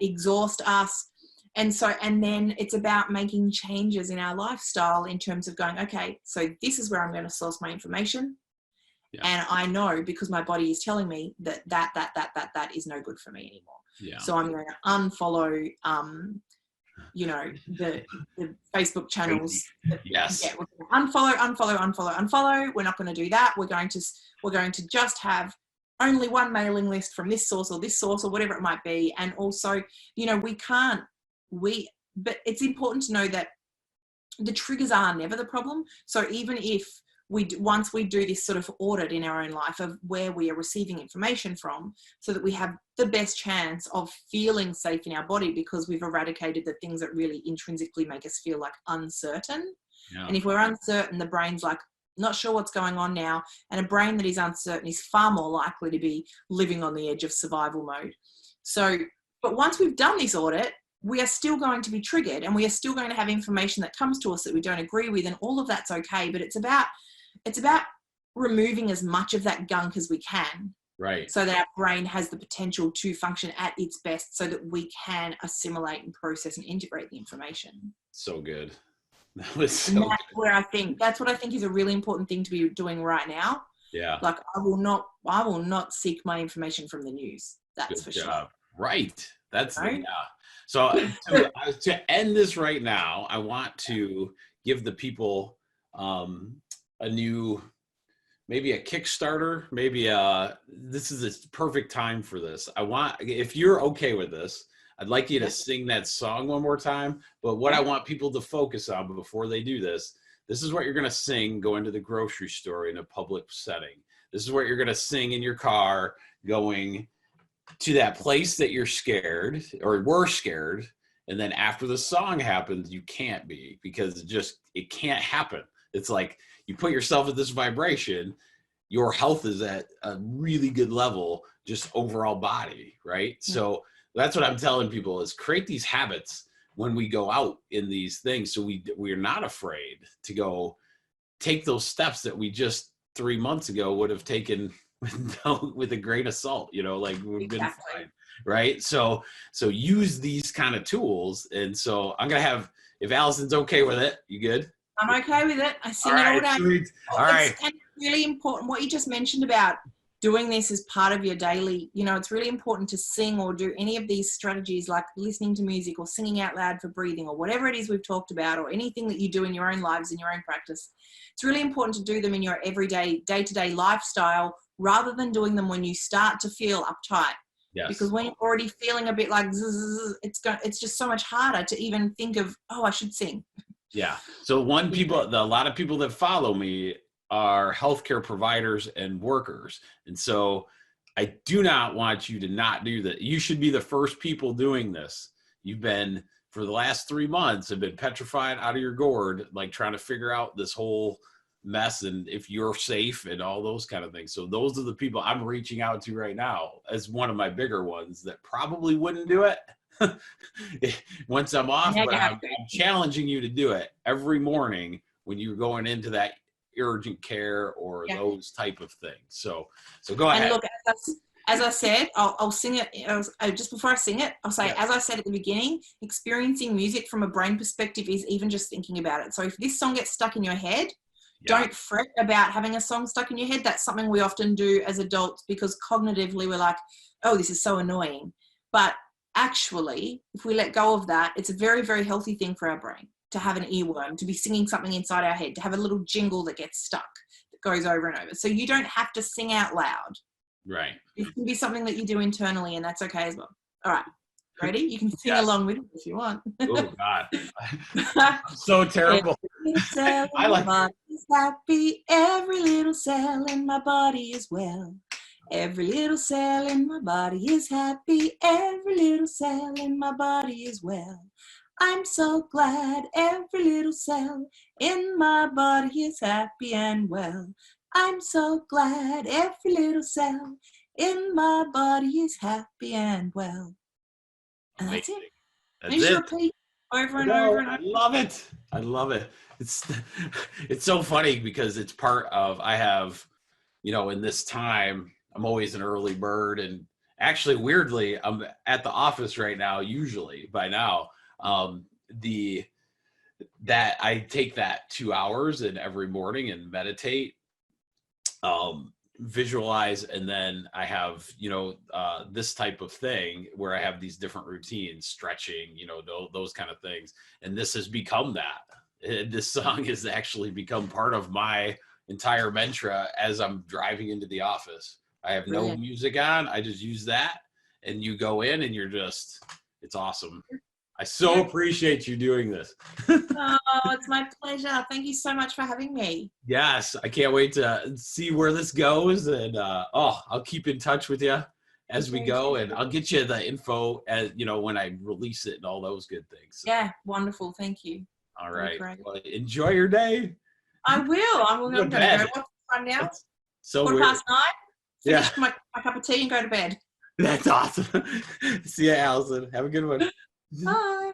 exhaust us. And then it's about making changes in our lifestyle in terms of going, okay, so this is where I'm going to source my information. And I know, because my body is telling me that is no good for me anymore. So I'm going to unfollow, the Facebook channels. We're going to unfollow. We're not going to do that. We're going to just have only one mailing list from this source or whatever it might be. And also, but it's important to know that the triggers are never the problem. So even if once we do this sort of audit in our own life of where we are receiving information from, so that we have the best chance of feeling safe in our body, because we've eradicated the things that really intrinsically make us feel like uncertain. And if we're uncertain, the brain's like, not sure what's going on now. And a brain that is uncertain is far more likely to be living on the edge of survival mode. So, but once we've done this audit, we are still going to be triggered, and we are still going to have information that comes to us that we don't agree with, and all of that's okay. But it's about removing as much of that gunk as we can Right. So that our brain has the potential to function at its best so that we can assimilate and process and integrate the information. So good. That was so and that's good. where that's what I think is a really important thing to be doing right now. Yeah. Like I will not seek my information from the news. That's Good for job. sure. Right. That's Right? yeah. So to end this right now, I want to give the people a new, maybe a Kickstarter, maybe this is a perfect time for this. If you're okay with this, I'd like you to sing that song one more time. But what I want people to focus on before they do this is what you're going to sing going to the grocery store in a public setting. This is what you're going to sing in your car going to that place that you're scared or were scared. And then after the song happens, you can't be, because it can't happen. It's like you put yourself at this vibration, your health is at a really good level, just overall body, right? So that's what I'm telling people is create these habits when we go out in these things. So we're not afraid to go take those steps that we just 3 months ago would have taken with a grain of salt, like we've been fine, right? So use these kind of tools. And so I'm going to have, if Allison's okay with it, you good? I'm okay with it. I sing it all day. Sweet. All right. It's really important what you just mentioned about doing this as part of your daily, it's really important to sing or do any of these strategies like listening to music or singing out loud for breathing or whatever it is we've talked about, or anything that you do in your own lives, in your own practice. It's really important to do them in your everyday, day-to-day lifestyle rather than doing them when you start to feel uptight. Yes. Because when you're already feeling a bit like zzz, it's just so much harder to even think of, I should sing. Yeah. So a lot of people that follow me are healthcare providers and workers. And so I do not want you to not do that. You should be the first people doing this. You've been, for the last 3 months, have been petrified out of your gourd, like trying to figure out this whole mess and if you're safe and all those kind of things. So those are the people I'm reaching out to right now as one of my bigger ones that probably wouldn't do it once I'm off, but I'm challenging you to do it every morning when you're going into that urgent care or those type of things. So go ahead. And look, as I said, I'll sing it. Just before I sing it, I'll say, as I said at the beginning, experiencing music from a brain perspective is even just thinking about it. So if this song gets stuck in your head, don't fret about having a song stuck in your head. That's something we often do as adults because cognitively we're like, oh, this is so annoying. But actually, if we let go of that, it's a very, very healthy thing for our brain to have an earworm, to be singing something inside our head, to have a little jingle that gets stuck, that goes over and over. So you don't have to sing out loud. Right. It can be something that you do internally, and that's okay as well. All right. Ready? You can sing along with it if you want. Oh, God. I'm so terrible. Every cell in my body is happy. Every little cell in my body is well. Every little cell in my body is happy. Every little cell in my body is well. I'm so glad every little cell in my body is happy and well. I'm so glad every little cell in my body is happy and well. And that's it. That's it. Repeat over and over and over. I love it. I love it. It's so funny because it's part of, I have, in this time, I'm always an early bird, and actually weirdly, I'm at the office right now, usually by now, that I take that 2 hours and every morning and meditate, visualize, and then I have this type of thing where I have these different routines, stretching, those kind of things, and this has become that. This song has actually become part of my entire mantra as I'm driving into the office. I have no music on, I just use that, and you go in and it's awesome. I so appreciate you doing this. Oh, it's my pleasure. Thank you so much for having me. Yes, I can't wait to see where this goes. And I'll keep in touch with you as we go. And I'll get you the info as when I release it and all those good things. So. Yeah, wonderful. Thank you. All right. Well, enjoy your day. I will. I'm going to go. What's the time now? So 9:15. Finish my cup of tea and go to bed. That's awesome. See you, Allison. Have a good one. Bye.